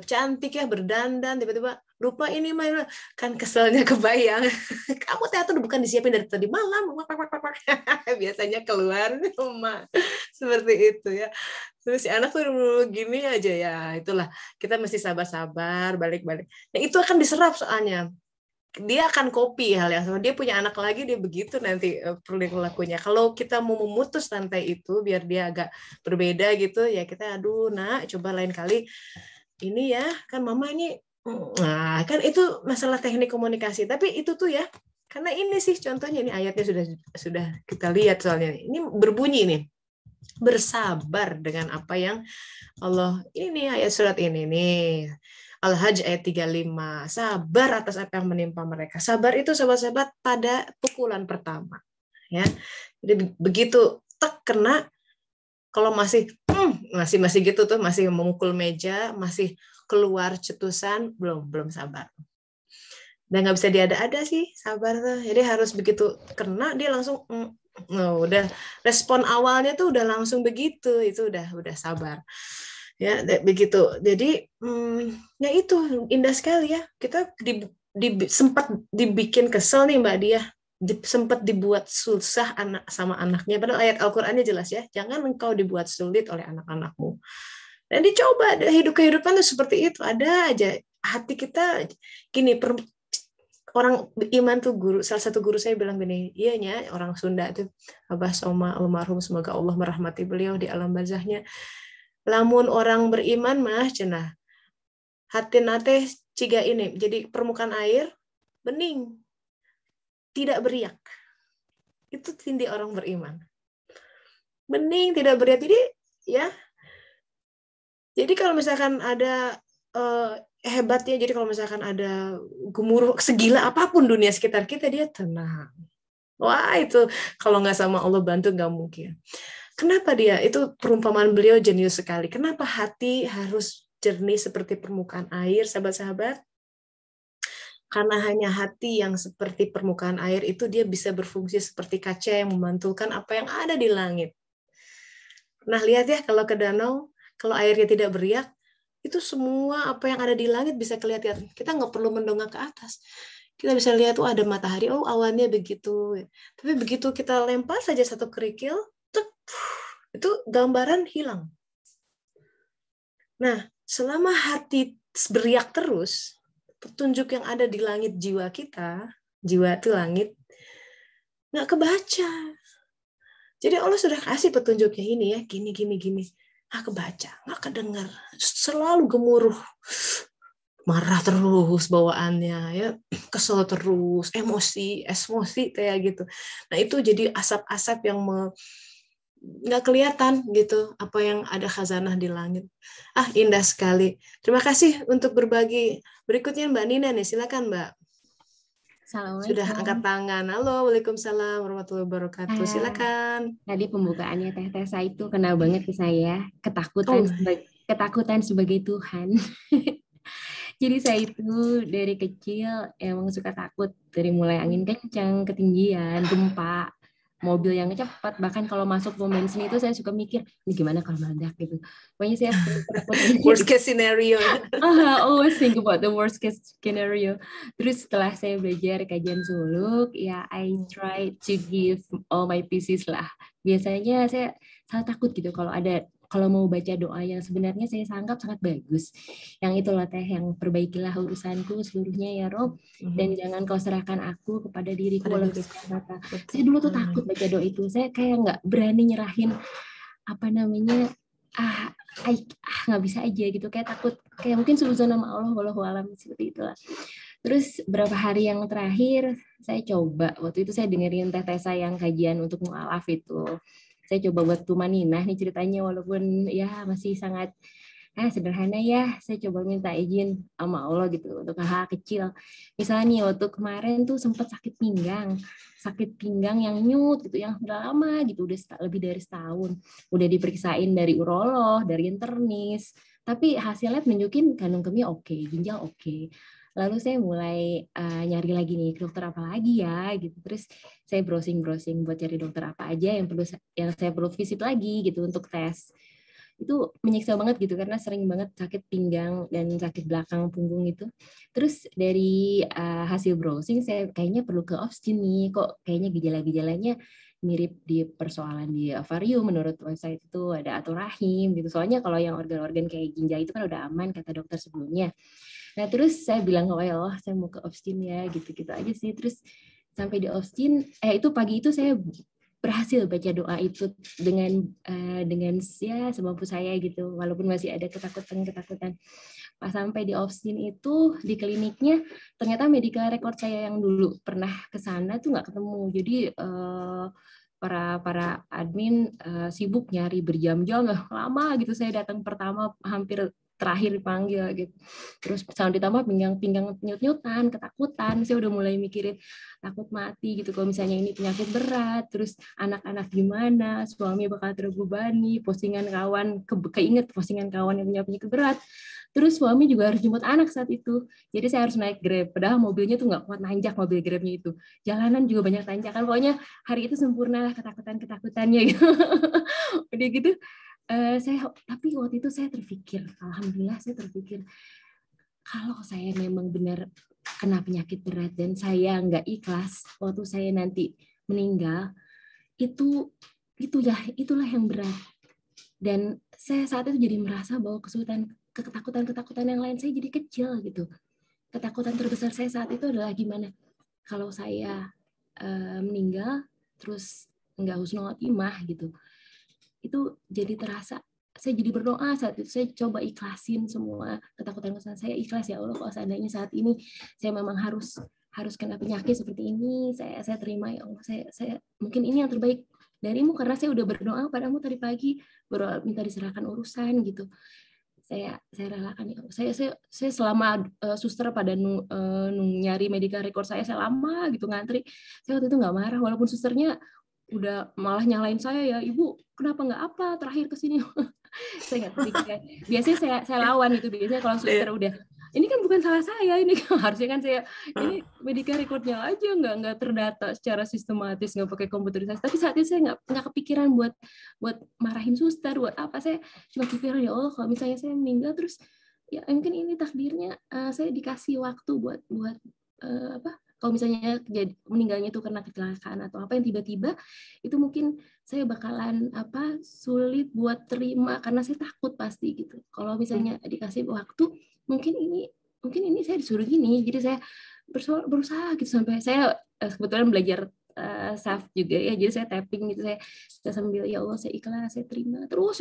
Speaker 1: cantik ya, berdandan, tiba-tiba lupa ini mah, kan keselnya kebayang. Kamu teater bukan disiapin dari tadi malam. Biasanya keluar rumah seperti itu ya. Terus si anak tuh gini aja ya, itulah kita mesti sabar-sabar, balik-balik. Nah, itu akan diserap soalnya. Dia akan copy hal yang sama. Dia punya anak lagi, dia begitu nanti perilakunya. Kalau kita mau memutus rantai itu biar dia agak berbeda gitu ya, kita nak coba lain kali ini ya, kan mama ini. Nah, kan itu masalah teknik komunikasi. Tapi itu tuh ya, karena ini sih contohnya, ini ayatnya sudah kita lihat soalnya. Ini berbunyi nih, bersabar dengan apa yang Allah, ini ayat surat ini nih, Al-Hajj ayat 35, sabar atas apa yang menimpa mereka. Sabar itu sahabat-sahabat pada pukulan pertama ya. Jadi begitu kena, kalau masih gitu tuh, masih memukul meja, masih keluar cetusan, belum sabar. Dan nggak bisa diada-ada sih sabar tuh. Jadi harus begitu kena dia langsung udah respon awalnya tuh udah langsung begitu, itu udah sabar. Ya begitu. Jadi ya itu indah sekali ya. Kita sempat dibikin kesel nih Mbak Dia. Sempat dibuat susah sama anaknya. Padahal ayat Al-Qur'annya jelas ya. Jangan engkau dibuat sulit oleh anak-anakmu. Dan dicoba kehidupan itu seperti itu. Ada aja hati kita gini. Orang iman tuh salah satu guru saya bilang gini, iyanya orang Sunda tuh, Abah Soma almarhum, semoga Allah merahmati beliau di alam barzahnya. Lamun orang beriman mah cenah hati nate ciga ini, jadi permukaan air bening, tidak beriak. Itu tindi orang beriman. Bening, tidak beriak. Jadi ya. Jadi kalau misalkan ada hebatnya, jadi kalau misalkan ada gemuruh segila apapun dunia sekitar kita, dia tenang. Wah itu kalau nggak sama Allah bantu nggak mungkin. Kenapa dia? Itu perumpamaan beliau jenius sekali. Kenapa hati harus jernih seperti permukaan air, sahabat-sahabat? Karena hanya hati yang seperti permukaan air itu dia bisa berfungsi seperti kaca yang memantulkan apa yang ada di langit. Nah lihat ya, kalau ke danau, kalau airnya tidak beriak, itu semua apa yang ada di langit bisa kelihatan. Kita nggak perlu mendongak ke atas. kita bisa lihat ada matahari, awannya begitu. Tapi begitu kita lempar saja satu kerikil, itu gambaran hilang. Nah, selama hati beriak terus, petunjuk yang ada di langit jiwa kita, jiwa itu langit, nggak kebaca. Jadi Allah sudah kasih petunjuknya ini ya, gini. Nggak kebaca, nggak kedengar. Selalu gemuruh. Marah terus bawaannya, ya kesel terus, emosi kayak gitu. Nah itu jadi asap-asap yang nggak kelihatan gitu apa yang ada khazanah di langit. Indah sekali. Terima kasih untuk berbagi. Berikutnya Mbak Nina nih, silakan Mbak. Sudah angkat tangan. Halo, waalaikumsalam warahmatullahi wabarakatuh. Silakan.
Speaker 4: Tadi pembukaannya Teh Tessa itu kena banget ke saya, ketakutan sebagai Tuhan. Jadi saya itu dari kecil emang suka takut, dari mulai angin kencang, ketinggian, gempa, mobil yang cepat, bahkan kalau masuk pom bensin itu saya suka mikir, ini gimana kalau meledak gitu. Pokoknya saya takut.
Speaker 1: Worst case scenario.
Speaker 4: Always think about the worst case scenario. Terus setelah saya belajar kajian suluk, ya I try to give all my pieces lah. Biasanya saya sangat takut gitu kalau mau baca doa yang sebenarnya saya anggap sangat bagus. Yang itulah Teh, yang perbaikilah urusanku seluruhnya ya Rob, dan jangan kau serahkan aku kepada diriku walau kata. Saya dulu tuh takut baca doa itu. Saya kayak nggak berani nyerahin nggak bisa aja gitu, kayak takut, kayak mungkin suzon sama Allah, wallahu alam, seperti itulah. Terus berapa hari yang terakhir saya coba, waktu itu saya dengerin Teh Tessa yang kajian untuk mu'alaf itu. Saya coba buat tumaninah nih ceritanya, walaupun ya masih sangat sederhana ya. Saya coba minta izin sama Allah gitu untuk hal kecil. Misalnya nih waktu kemarin tuh sempat sakit pinggang yang nyut gitu, yang udah lama gitu, udah lebih dari setahun. Udah diperiksain dari urolog, dari internis, tapi hasilnya menunjukin kandung kemih oke, ginjal oke. Lalu saya mulai nyari lagi nih, dokter apa lagi ya gitu. Terus saya browsing buat cari dokter apa aja yang saya perlu visit lagi gitu untuk tes. Itu menyiksa banget gitu, karena sering banget sakit pinggang dan sakit belakang punggung itu. Terus dari hasil browsing saya kayaknya perlu ke obstin nih, kok kayaknya gejala-gejalanya mirip di persoalan di ovarium. Menurut website itu ada atur rahim gitu. Soalnya kalau yang organ-organ kayak ginjal itu kan udah aman kata dokter sebelumnya. Nah terus saya bilang, saya mau ke obstin ya, gitu-gitu aja sih. Terus sampai di obstin, itu pagi itu saya berhasil baca doa itu dengan ya semampu saya gitu, walaupun masih ada ketakutan. Pas sampai di obstin itu, di kliniknya, ternyata medical record saya yang dulu pernah ke sana tuh nggak ketemu. Jadi para admin sibuk nyari berjam-jam, lama gitu. Saya datang pertama hampir terakhir dipanggil gitu. Terus ditambah pinggang nyut-nyutan, ketakutan. Saya udah mulai mikirin takut mati gitu kalau misalnya ini penyakit berat. Terus anak-anak gimana, suami bakal terbebani, postingan kawan, keinget postingan kawan yang punya penyakit berat. Terus suami juga harus jemput anak saat itu. Jadi saya harus naik Grab, padahal mobilnya tuh nggak kuat nanjak, mobil Grabnya itu. Jalanan juga banyak tanjakan. Pokoknya hari itu sempurna lah ketakutannya gitu. Udah gitu, tapi waktu itu saya terpikir, alhamdulillah saya terpikir, kalau saya memang benar kena penyakit berat dan saya nggak ikhlas waktu saya nanti meninggal, itulah yang berat. Dan saya saat itu jadi merasa bahwa ketakutan yang lain saya jadi kecil gitu. Ketakutan terbesar saya saat itu adalah gimana kalau saya meninggal terus nggak husnul khotimah gitu. Itu jadi terasa, saya jadi berdoa saat itu, saya coba ikhlasin semua ketakutan saya, ikhlas ya Allah, kalau seandainya saat ini saya memang harus kena penyakit seperti ini, saya terima ya Allah, saya mungkin ini yang terbaik darimu, karena saya udah berdoa padamu tadi pagi, berdoa minta diserahkan urusan gitu. Saya relakan ya Allah. Saya selama suster pada nyari medical record saya lama gitu ngantri, saya waktu itu nggak marah, walaupun susternya udah malah nyalain saya, ya ibu kenapa nggak apa terakhir kesini. Saya nggak kepikiran. Biasanya saya lawan itu, biasanya kalau suster udah, ini kan bukan salah saya, ini harusnya kan saya, ini medical recordnya aja nggak terdata secara sistematis, nggak pakai komputerisasi. Tapi saat itu saya nggak kepikiran buat marahin suster, buat apa. Saya cuma pikiran, ya Allah kalau misalnya saya meninggal terus ya mungkin ini takdirnya, saya dikasih waktu buat kalau misalnya meninggalnya itu karena kecelakaan atau apa yang tiba-tiba, itu mungkin saya bakalan sulit buat terima karena saya takut pasti gitu. Kalau misalnya dikasih waktu, mungkin ini saya disuruh gini, jadi saya berusaha gitu sampai saya kebetulan belajar self juga ya, jadi saya tapping gitu, saya sambil ya Allah saya ikhlas, saya terima, terus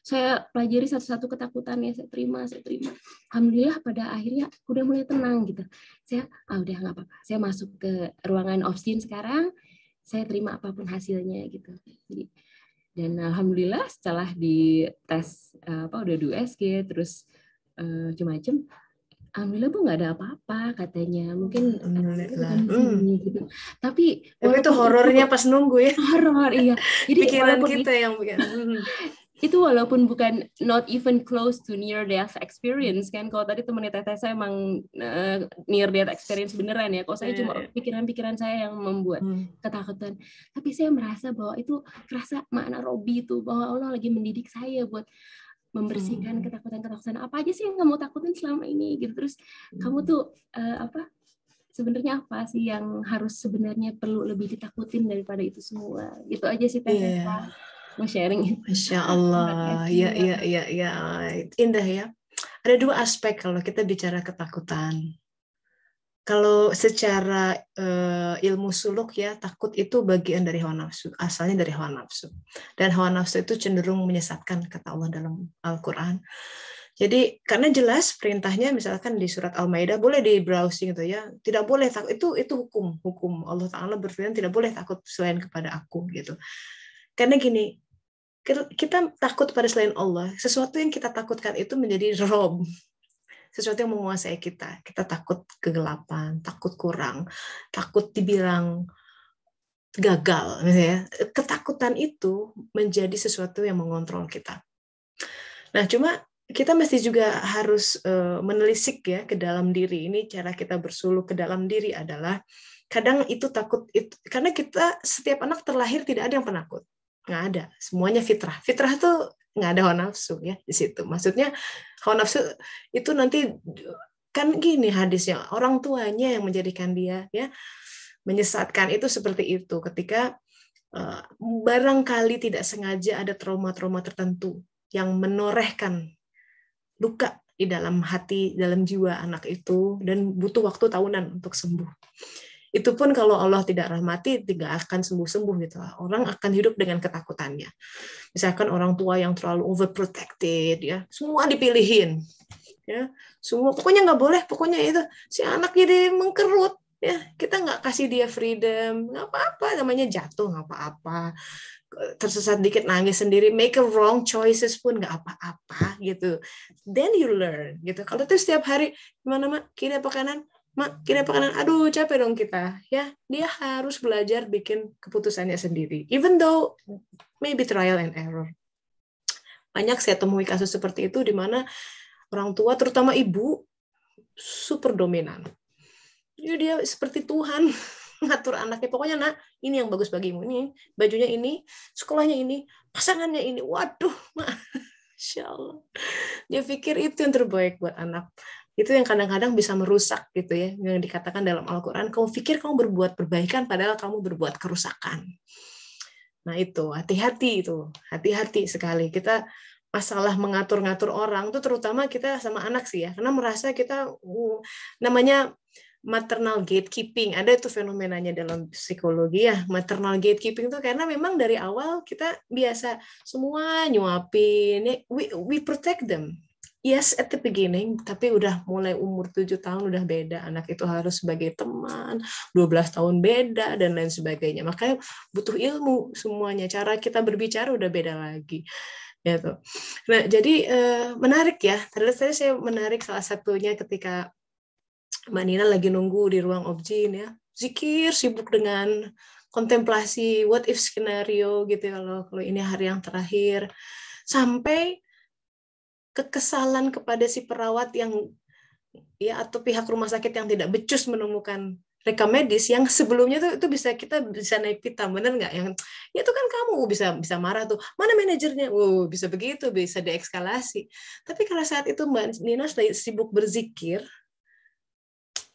Speaker 4: saya pelajari satu-satu ketakutannya, saya terima. Alhamdulillah pada akhirnya udah mulai tenang gitu, saya udah nggak apa-apa, saya masuk ke ruangan obstin sekarang, saya terima apapun hasilnya gitu. Jadi, dan alhamdulillah setelah di tes udah 2 USG terus macam-macam, alhamdulillah Bu nggak ada apa-apa katanya, mungkin bukan di sini gitu. Tapi
Speaker 1: itu horornya pas nunggu ya.
Speaker 4: Horor, iya. Jadi
Speaker 1: pikiran kita yang bikin.
Speaker 4: Itu walaupun bukan not even close to near death experience kan. Kalau tadi temennya Teteh saya emang near death experience beneran ya. Kalau saya cuma pikiran-pikiran saya yang membuat ketakutan. Tapi saya merasa bahwa itu kerasa makna Robi itu, bahwa Allah lagi mendidik saya buat membersihkan ketakutan-ketakutan apa aja sih yang kamu takutin selama ini gitu. Terus kamu tuh sebenarnya apa sih yang harus sebenarnya perlu lebih ditakutin daripada itu semua. Gitu aja sih Teh. Mau sharing.
Speaker 1: Masya Allah. Ya. Indah ya. Ada 2 aspek kalau kita bicara ketakutan. Kalau secara ilmu suluk ya, takut itu bagian dari hawa nafsu, asalnya dari hawa nafsu. Dan hawa nafsu itu cenderung menyesatkan, kata Allah dalam Al-Quran. Jadi karena jelas perintahnya, misalkan di surat Al-Maidah, boleh di browsing itu ya, tidak boleh takut, itu hukum Allah Ta'ala berfirman tidak boleh takut selain kepada aku gitu. Karena gini, kita takut pada selain Allah, sesuatu yang kita takutkan itu menjadi rob, sesuatu yang menguasai kita. Kita takut kegelapan, takut kurang, takut dibilang gagal, misalnya. Ketakutan itu menjadi sesuatu yang mengontrol kita. Nah, cuma kita mesti juga harus menelisik ya ke dalam diri. Ini cara kita bersuluk ke dalam diri adalah kadang itu takut itu karena kita setiap anak terlahir tidak ada yang penakut. Nggak ada, semuanya fitrah. Fitrah tuh nggak ada hawa nafsu ya di situ. Maksudnya hawa nafsu itu nanti kan gini hadisnya, orang tuanya yang menjadikan dia ya menyesatkan itu seperti itu ketika barangkali tidak sengaja ada trauma-trauma tertentu yang menorehkan luka di dalam hati, dalam jiwa anak itu dan butuh waktu tahunan untuk sembuh. Itu pun kalau Allah tidak rahmati, tidak akan sembuh-sembuh gitu. Orang akan hidup dengan ketakutannya. Misalkan orang tua yang terlalu overprotected, ya, semua dipilihin, ya, semua pokoknya nggak boleh, pokoknya itu si anak jadi mengkerut, ya, kita nggak kasih dia freedom, nggak apa-apa, namanya jatuh nggak apa-apa, tersesat dikit nangis sendiri, make a wrong choices pun nggak apa-apa gitu. Then you learn gitu. Kalau tuh setiap hari gimana mak, kiri apa kanan? Mak, kiri apa kanan? Aduh, capek dong kita. Ya, dia harus belajar bikin keputusannya sendiri. Even though maybe trial and error. Banyak saya temui kasus seperti itu di mana orang tua, terutama ibu, super dominan. Jadi dia seperti Tuhan ngatur anaknya. Pokoknya nak, ini yang bagus bagimu. Ini bajunya ini, sekolahnya ini, pasangannya ini. Waduh, Masya Allah. Dia pikir itu yang terbaik buat anak. Itu yang kadang-kadang bisa merusak gitu ya, yang dikatakan dalam Al-Quran, kamu pikir kamu berbuat perbaikan padahal kamu berbuat kerusakan. Nah itu, hati-hati itu, hati-hati sekali. Kita masalah mengatur-ngatur orang itu terutama kita sama anak sih ya, karena merasa kita namanya maternal gatekeeping. Ada itu fenomenanya dalam psikologi ya, maternal gatekeeping itu karena memang dari awal kita biasa semua nyuapin, we protect them. Yes, at the beginning, tapi udah mulai umur 7 tahun udah beda. Anak itu harus sebagai teman, 12 tahun beda, dan lain sebagainya. Makanya butuh ilmu semuanya. Cara kita berbicara udah beda lagi. Gitu. Nah, jadi menarik ya. Tadi saya menarik salah satunya ketika Mbak Nina lagi nunggu di ruang objin ya. Zikir, sibuk dengan kontemplasi, what if skenario gitu kalau ini hari yang terakhir. Sampai kekesalan kepada si perawat yang ya atau pihak rumah sakit yang tidak becus menemukan rekam medis yang sebelumnya tuh kita bisa naik pitam, bener nggak? Yang ya itu kan kamu bisa marah tuh, mana manajernya? Bisa begitu, bisa deeskalasi. Tapi kalau saat itu Mbak Nina sibuk berzikir,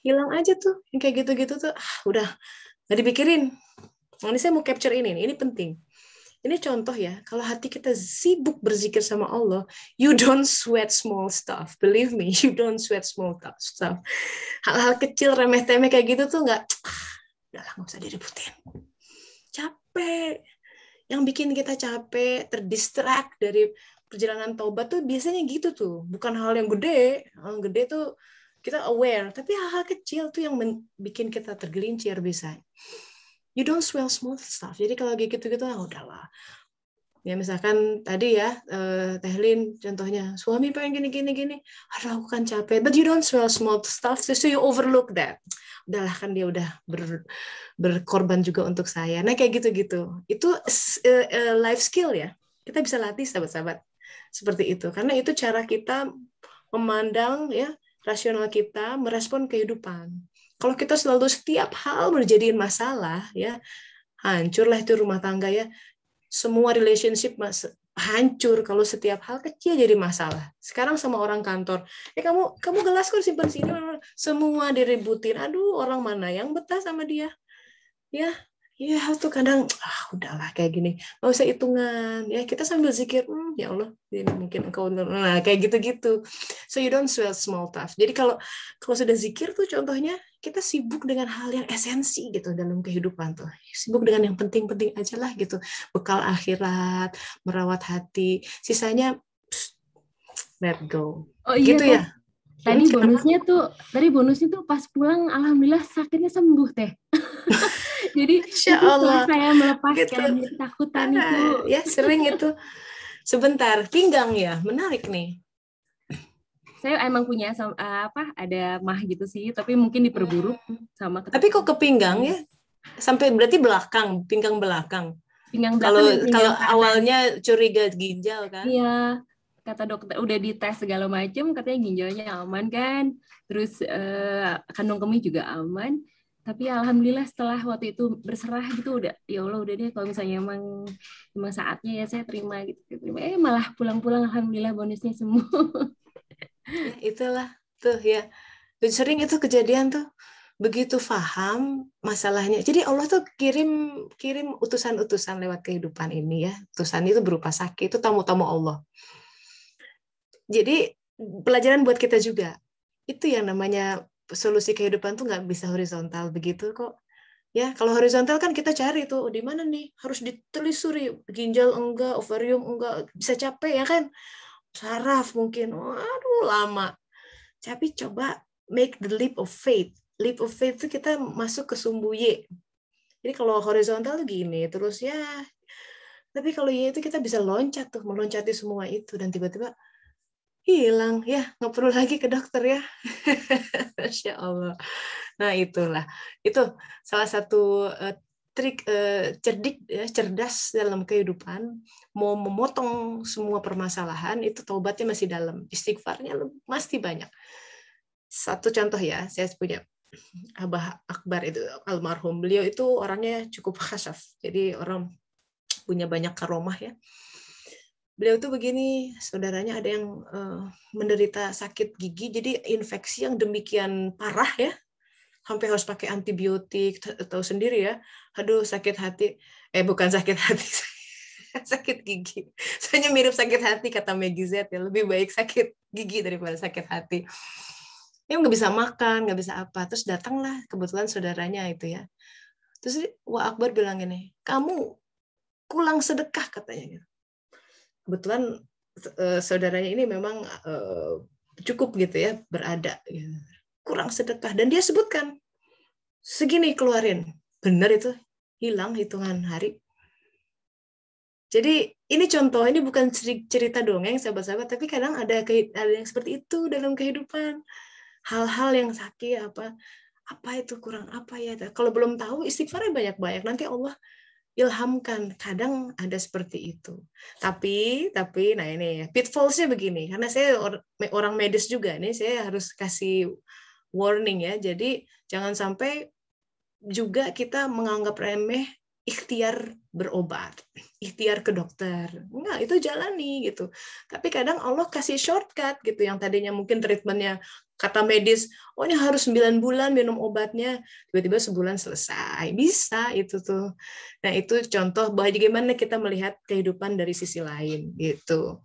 Speaker 1: hilang aja tuh. Yang kayak gitu-gitu tuh, udah nggak dipikirin. Ini saya mau capture ini penting. Ini contoh ya, kalau hati kita sibuk berzikir sama Allah, you don't sweat small stuff. Believe me, you don't sweat small stuff. Hal-hal kecil, remeh-temeh kayak gitu tuh udahlah nggak usah diributin. Capek. Yang bikin kita capek, terdistract dari perjalanan taubat tuh biasanya gitu tuh. Bukan hal yang gede. Hal yang gede tuh kita aware, tapi hal-hal kecil tuh yang bikin kita tergelincir bisa. You don't sweat small stuff. Jadi kalau gitu-gitu, udahlah. Ya misalkan tadi ya, Teh Lin contohnya, suami pengen gini. Aduh, aku kan capek. But you don't sweat small stuff, so you overlook that. Udahlah, kan dia udah berkorban juga untuk saya. Nah kayak gitu-gitu. Itu life skill ya. Kita bisa latih sahabat-sahabat seperti itu. Karena itu cara kita memandang ya, rasional kita merespon kehidupan. Kalau kita selalu setiap hal menjadiin masalah, ya hancurlah itu rumah tangga ya. Semua relationship hancur kalau setiap hal kecil jadi masalah. Sekarang sama orang kantor, kamu gelas kok simpan sini, semua diributin. Aduh, orang mana yang betah sama dia? Ya tuh kadang udahlah kayak gini, nggak usah hitungan ya, kita sambil zikir, ya Allah ini mungkin engkau, nah kayak gitu. So you don't sweat small stuff. Jadi kalau sudah zikir tuh contohnya kita sibuk dengan hal yang esensi gitu dalam kehidupan tuh, sibuk dengan yang penting-penting aja lah gitu, bekal akhirat, merawat hati, sisanya let go.
Speaker 4: Oh iya
Speaker 1: gitu ya.
Speaker 4: Tadi bonusnya tuh pas pulang alhamdulillah sakitnya sembuh Teh. Jadi setelah saya melepaskan gitu. Ketakutan itu.
Speaker 1: Ya sering itu. Sebentar, pinggang ya, menarik nih.
Speaker 4: Saya emang punya ada mah gitu sih, tapi mungkin diperburuk sama ketakutan.
Speaker 1: Tapi kok ke pinggang ya? Sampai berarti pinggang belakang.
Speaker 4: Pinggang belakang.
Speaker 1: Kalau awalnya curiga ginjal kan?
Speaker 4: Iya. Kata dokter udah dites segala macam, katanya ginjalnya aman kan, terus kandung kemih juga aman, tapi alhamdulillah setelah waktu itu berserah gitu udah, ya Allah udah deh kalau misalnya emang saatnya ya saya terima gitu. Malah pulang-pulang alhamdulillah bonusnya semua.
Speaker 1: Itulah tuh ya, sering itu kejadian tuh, begitu paham masalahnya. Jadi Allah tuh kirim utusan-utusan lewat kehidupan ini ya. Utusan itu berupa sakit, itu tamu-tamu Allah. Jadi pelajaran buat kita juga. Itu yang namanya solusi kehidupan tuh nggak bisa horizontal begitu kok. Ya, kalau horizontal kan kita cari tuh di mana nih, harus ditelusuri, ginjal enggak, ovarium enggak, bisa capek ya kan. Saraf mungkin, waduh lama. Tapi coba make the leap of faith. Leap of faith itu kita masuk ke sumbu Y. Jadi kalau horizontal tuh gini, terus ya. Tapi kalau Y itu kita bisa loncat tuh, meloncati semua itu dan tiba-tiba hilang ya, nggak perlu lagi ke dokter ya. Masya Allah. Nah itulah, itu salah satu trik cerdas dalam kehidupan. Mau memotong semua permasalahan itu taubatnya masih dalam, istighfarnya masih banyak. Satu contoh ya, saya punya Abah Akbar itu almarhum, beliau itu orangnya cukup khasyaf, jadi orang punya banyak karomah ya. Beliau tuh begini, saudaranya ada yang menderita sakit gigi, jadi infeksi yang demikian parah ya, sampai harus pakai antibiotik, tahu sendiri ya. Aduh sakit hati, bukan sakit hati, sakit gigi. Soalnya mirip sakit hati kata Maggie Z ya, lebih baik sakit gigi daripada sakit hati. Dia nggak bisa makan, nggak bisa apa. Terus datanglah kebetulan saudaranya itu ya. Terus Wah Akbar bilang gini, kamu kurang sedekah katanya gitu. Kebetulan saudaranya ini memang cukup gitu ya, berada gitu. Kurang sedekah, dan dia sebutkan segini keluarin, benar itu hilang hitungan hari. Jadi ini contoh, ini bukan cerita dongeng sahabat-sahabat, tapi kadang ada yang seperti itu dalam kehidupan. Hal-hal yang sakit apa itu kurang apa ya, kalau belum tahu istighfarnya banyak-banyak, nanti Allah ilhamkan. Kadang ada seperti itu. Tapi nah ini pitfallsnya begini, karena saya orang medis juga nih, saya harus kasih warning ya. Jadi jangan sampai juga kita menganggap remeh ikhtiar berobat, ikhtiar ke dokter. Enggak, itu jalani gitu. Tapi kadang Allah kasih shortcut gitu, yang tadinya mungkin treatmentnya kata medis, oh ini harus 9 bulan minum obatnya, tiba-tiba sebulan selesai. Bisa itu tuh. Nah, itu contoh bagaimana kita melihat kehidupan dari sisi lain gitu.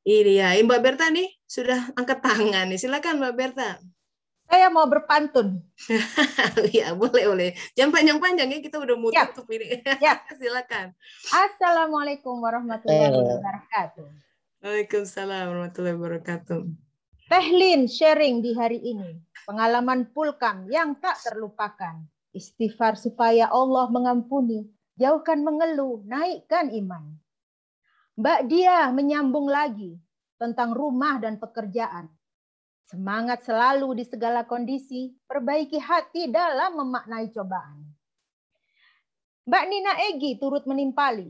Speaker 1: Iya, Mbak Berta nih sudah angkat tangan nih. Silakan Mbak Berta.
Speaker 5: Saya mau berpantun.
Speaker 1: Ya, boleh. Jangan panjang-panjang ya, kita udah mau tutup ini.
Speaker 5: Ya.
Speaker 1: Silakan.
Speaker 5: Assalamualaikum warahmatullahi wabarakatuh.
Speaker 1: Waalaikumsalam warahmatullahi wabarakatuh.
Speaker 5: Tehlin sharing di hari ini. Pengalaman pulkam yang tak terlupakan. Istighfar supaya Allah mengampuni. Jauhkan mengeluh, naikkan iman. Mbak Dia menyambung lagi tentang rumah dan pekerjaan. Semangat selalu di segala kondisi, perbaiki hati dalam memaknai cobaan. Mbak Nina Egi turut menimpali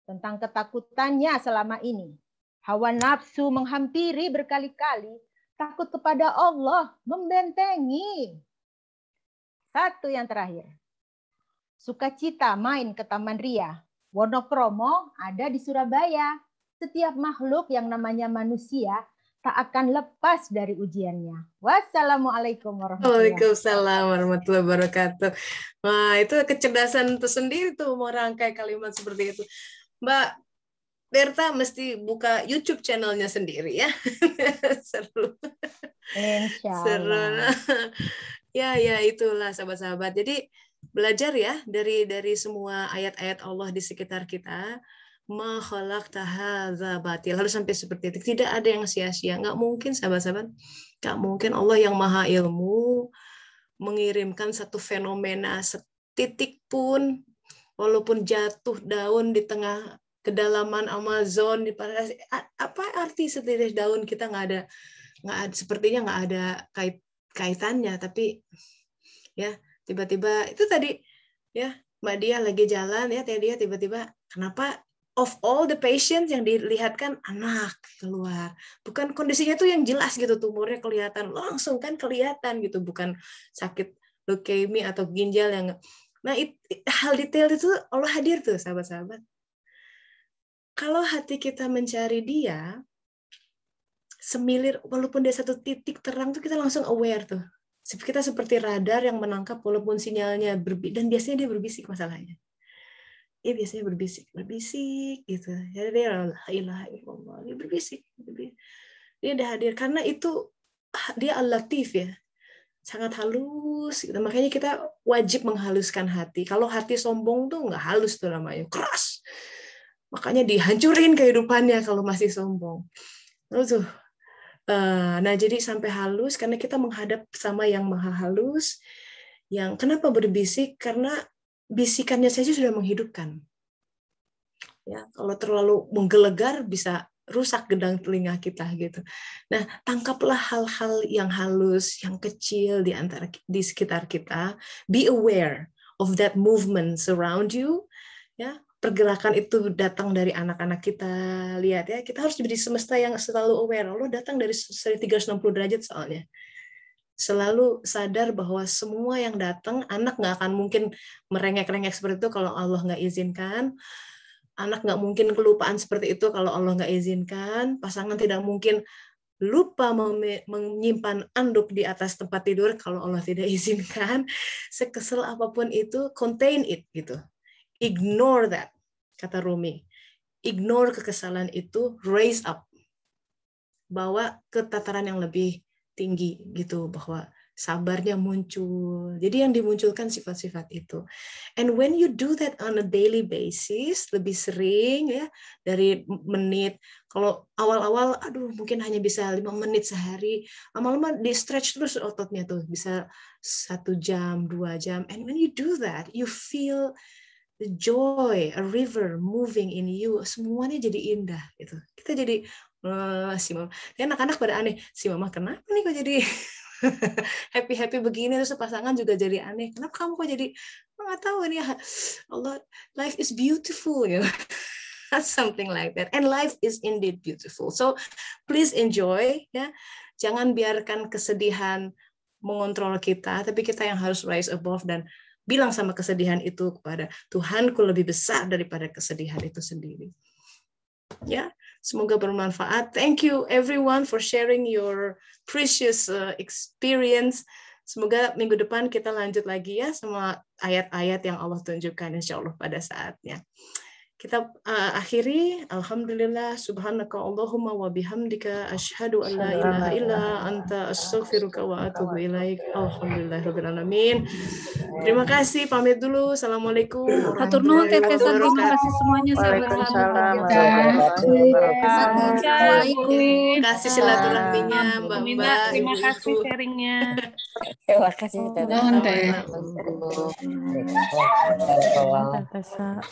Speaker 5: tentang ketakutannya selama ini. Hawa nafsu menghampiri berkali-kali, takut kepada Allah membentengi. Satu yang terakhir. Sukacita main ke Taman Ria. Wonokromo ada di Surabaya. Setiap makhluk yang namanya manusia tak akan lepas dari ujiannya. Wassalamualaikum warahmatullahi wabarakatuh.
Speaker 1: Waalaikumsalam warahmatullahi wabarakatuh. Wah, itu kecerdasan tersendiri tuh merangkai kalimat seperti itu. Mbak Berta mesti buka YouTube channelnya sendiri ya. Seru.
Speaker 5: Insyaallah.
Speaker 1: Seru. Ya, itulah sahabat-sahabat. Jadi belajar ya dari semua ayat-ayat Allah di sekitar kita. Ma khalaqta hadza batil, harus sampai seperti itu. Tidak ada yang sia-sia, nggak mungkin sahabat-sahabat, nggak mungkin Allah yang maha ilmu mengirimkan satu fenomena setitik pun, walaupun jatuh daun di tengah kedalaman Amazon, di apa arti setitik daun, kita nggak ada sepertinya nggak ada kaitannya, tapi ya tiba-tiba itu tadi ya Mbak Dia lagi jalan ya, dia tiba-tiba kenapa of all the patients yang dilihatkan anak keluar, bukan kondisinya tuh yang jelas gitu, tumornya kelihatan langsung kan kelihatan gitu, bukan sakit leukemia atau ginjal yang, nah hal detail itu Allah hadir tuh sahabat-sahabat. Kalau hati kita mencari Dia semilir, walaupun dia satu titik terang tuh kita langsung aware tuh, kita seperti radar yang menangkap walaupun sinyalnya dan biasanya dia berbisik masalahnya. Biasanya berbisik gitu. Jadi dia la ilaha illallah, dia berbisik. Dia udah hadir karena itu dia al-latif ya. Sangat halus gitu. Makanya kita wajib menghaluskan hati. Kalau hati sombong tuh nggak halus tuh namanya, keras. Makanya dihancurin kehidupannya kalau masih sombong. Tuh. Nah, jadi sampai halus karena kita menghadap sama yang maha halus. Yang kenapa berbisik? Karena bisikannya saja sudah menghidupkan. Ya, kalau terlalu menggelegar bisa rusak gendang telinga kita gitu. Nah, tangkaplah hal-hal yang halus, yang kecil di sekitar kita. Be aware of that movement around you. Ya, pergerakan itu datang dari anak-anak kita. Lihat ya, kita harus jadi semesta yang selalu aware. Allah datang dari 360 derajat soalnya. Selalu sadar bahwa semua yang datang, anak nggak akan mungkin merengek-rengek seperti itu kalau Allah nggak izinkan. Anak nggak mungkin kelupaan seperti itu kalau Allah nggak izinkan. Pasangan tidak mungkin lupa menyimpan anduk di atas tempat tidur kalau Allah tidak izinkan. Sekesel apapun itu, contain it gitu. Ignore that, kata Rumi. Ignore kekesalan itu, raise up. Bawa ke tataran yang lebih tinggi gitu, bahwa sabarnya muncul. Jadi yang dimunculkan sifat-sifat itu. And when you do that on a daily basis, lebih sering ya, dari menit. Kalau awal-awal aduh mungkin hanya bisa 5 menit sehari, lama-lama di stretch terus ototnya tuh, bisa 1 jam, 2 jam. And when you do that, you feel the joy, a river moving in you. Semuanya jadi indah gitu. Kita jadi si mama, anak-anak pada aneh, si mama kenapa nih kok jadi happy begini, terus pasangan juga jadi aneh, kenapa kamu kok jadi nggak tahu nih, Allah, life is beautiful you know? Something like that, and life is indeed beautiful, so please enjoy ya, jangan biarkan kesedihan mengontrol kita, tapi kita yang harus rise above dan bilang sama kesedihan itu kepada Tuhanku lebih besar daripada kesedihan itu sendiri. Ya, semoga bermanfaat. Thank you everyone for sharing your precious experience. Semoga minggu depan kita lanjut lagi ya sama ayat-ayat yang Allah tunjukkan insya Allah pada saatnya. Kita akhiri, alhamdulillah, subhanaka Allahumma wa bihamdika asyhadu an la ilaha illa anta astaghfiruka wa atubu ilaik. Alhamdulillahirabbil alamin. Terima kasih, pamit dulu. Assalamualaikum
Speaker 2: Hatur nuhun Teh Tessa, terima
Speaker 1: wabarakatuh.
Speaker 2: kasih semuanya.
Speaker 6: Waalaikumsalam
Speaker 2: Terima
Speaker 1: kasih silaturahminya Mbak-mbak,
Speaker 7: Terima
Speaker 1: ibu-ibu.
Speaker 7: kasih sharingnya.
Speaker 6: Terima kasih
Speaker 2: Nuhun, Teh.
Speaker 6: Tessa.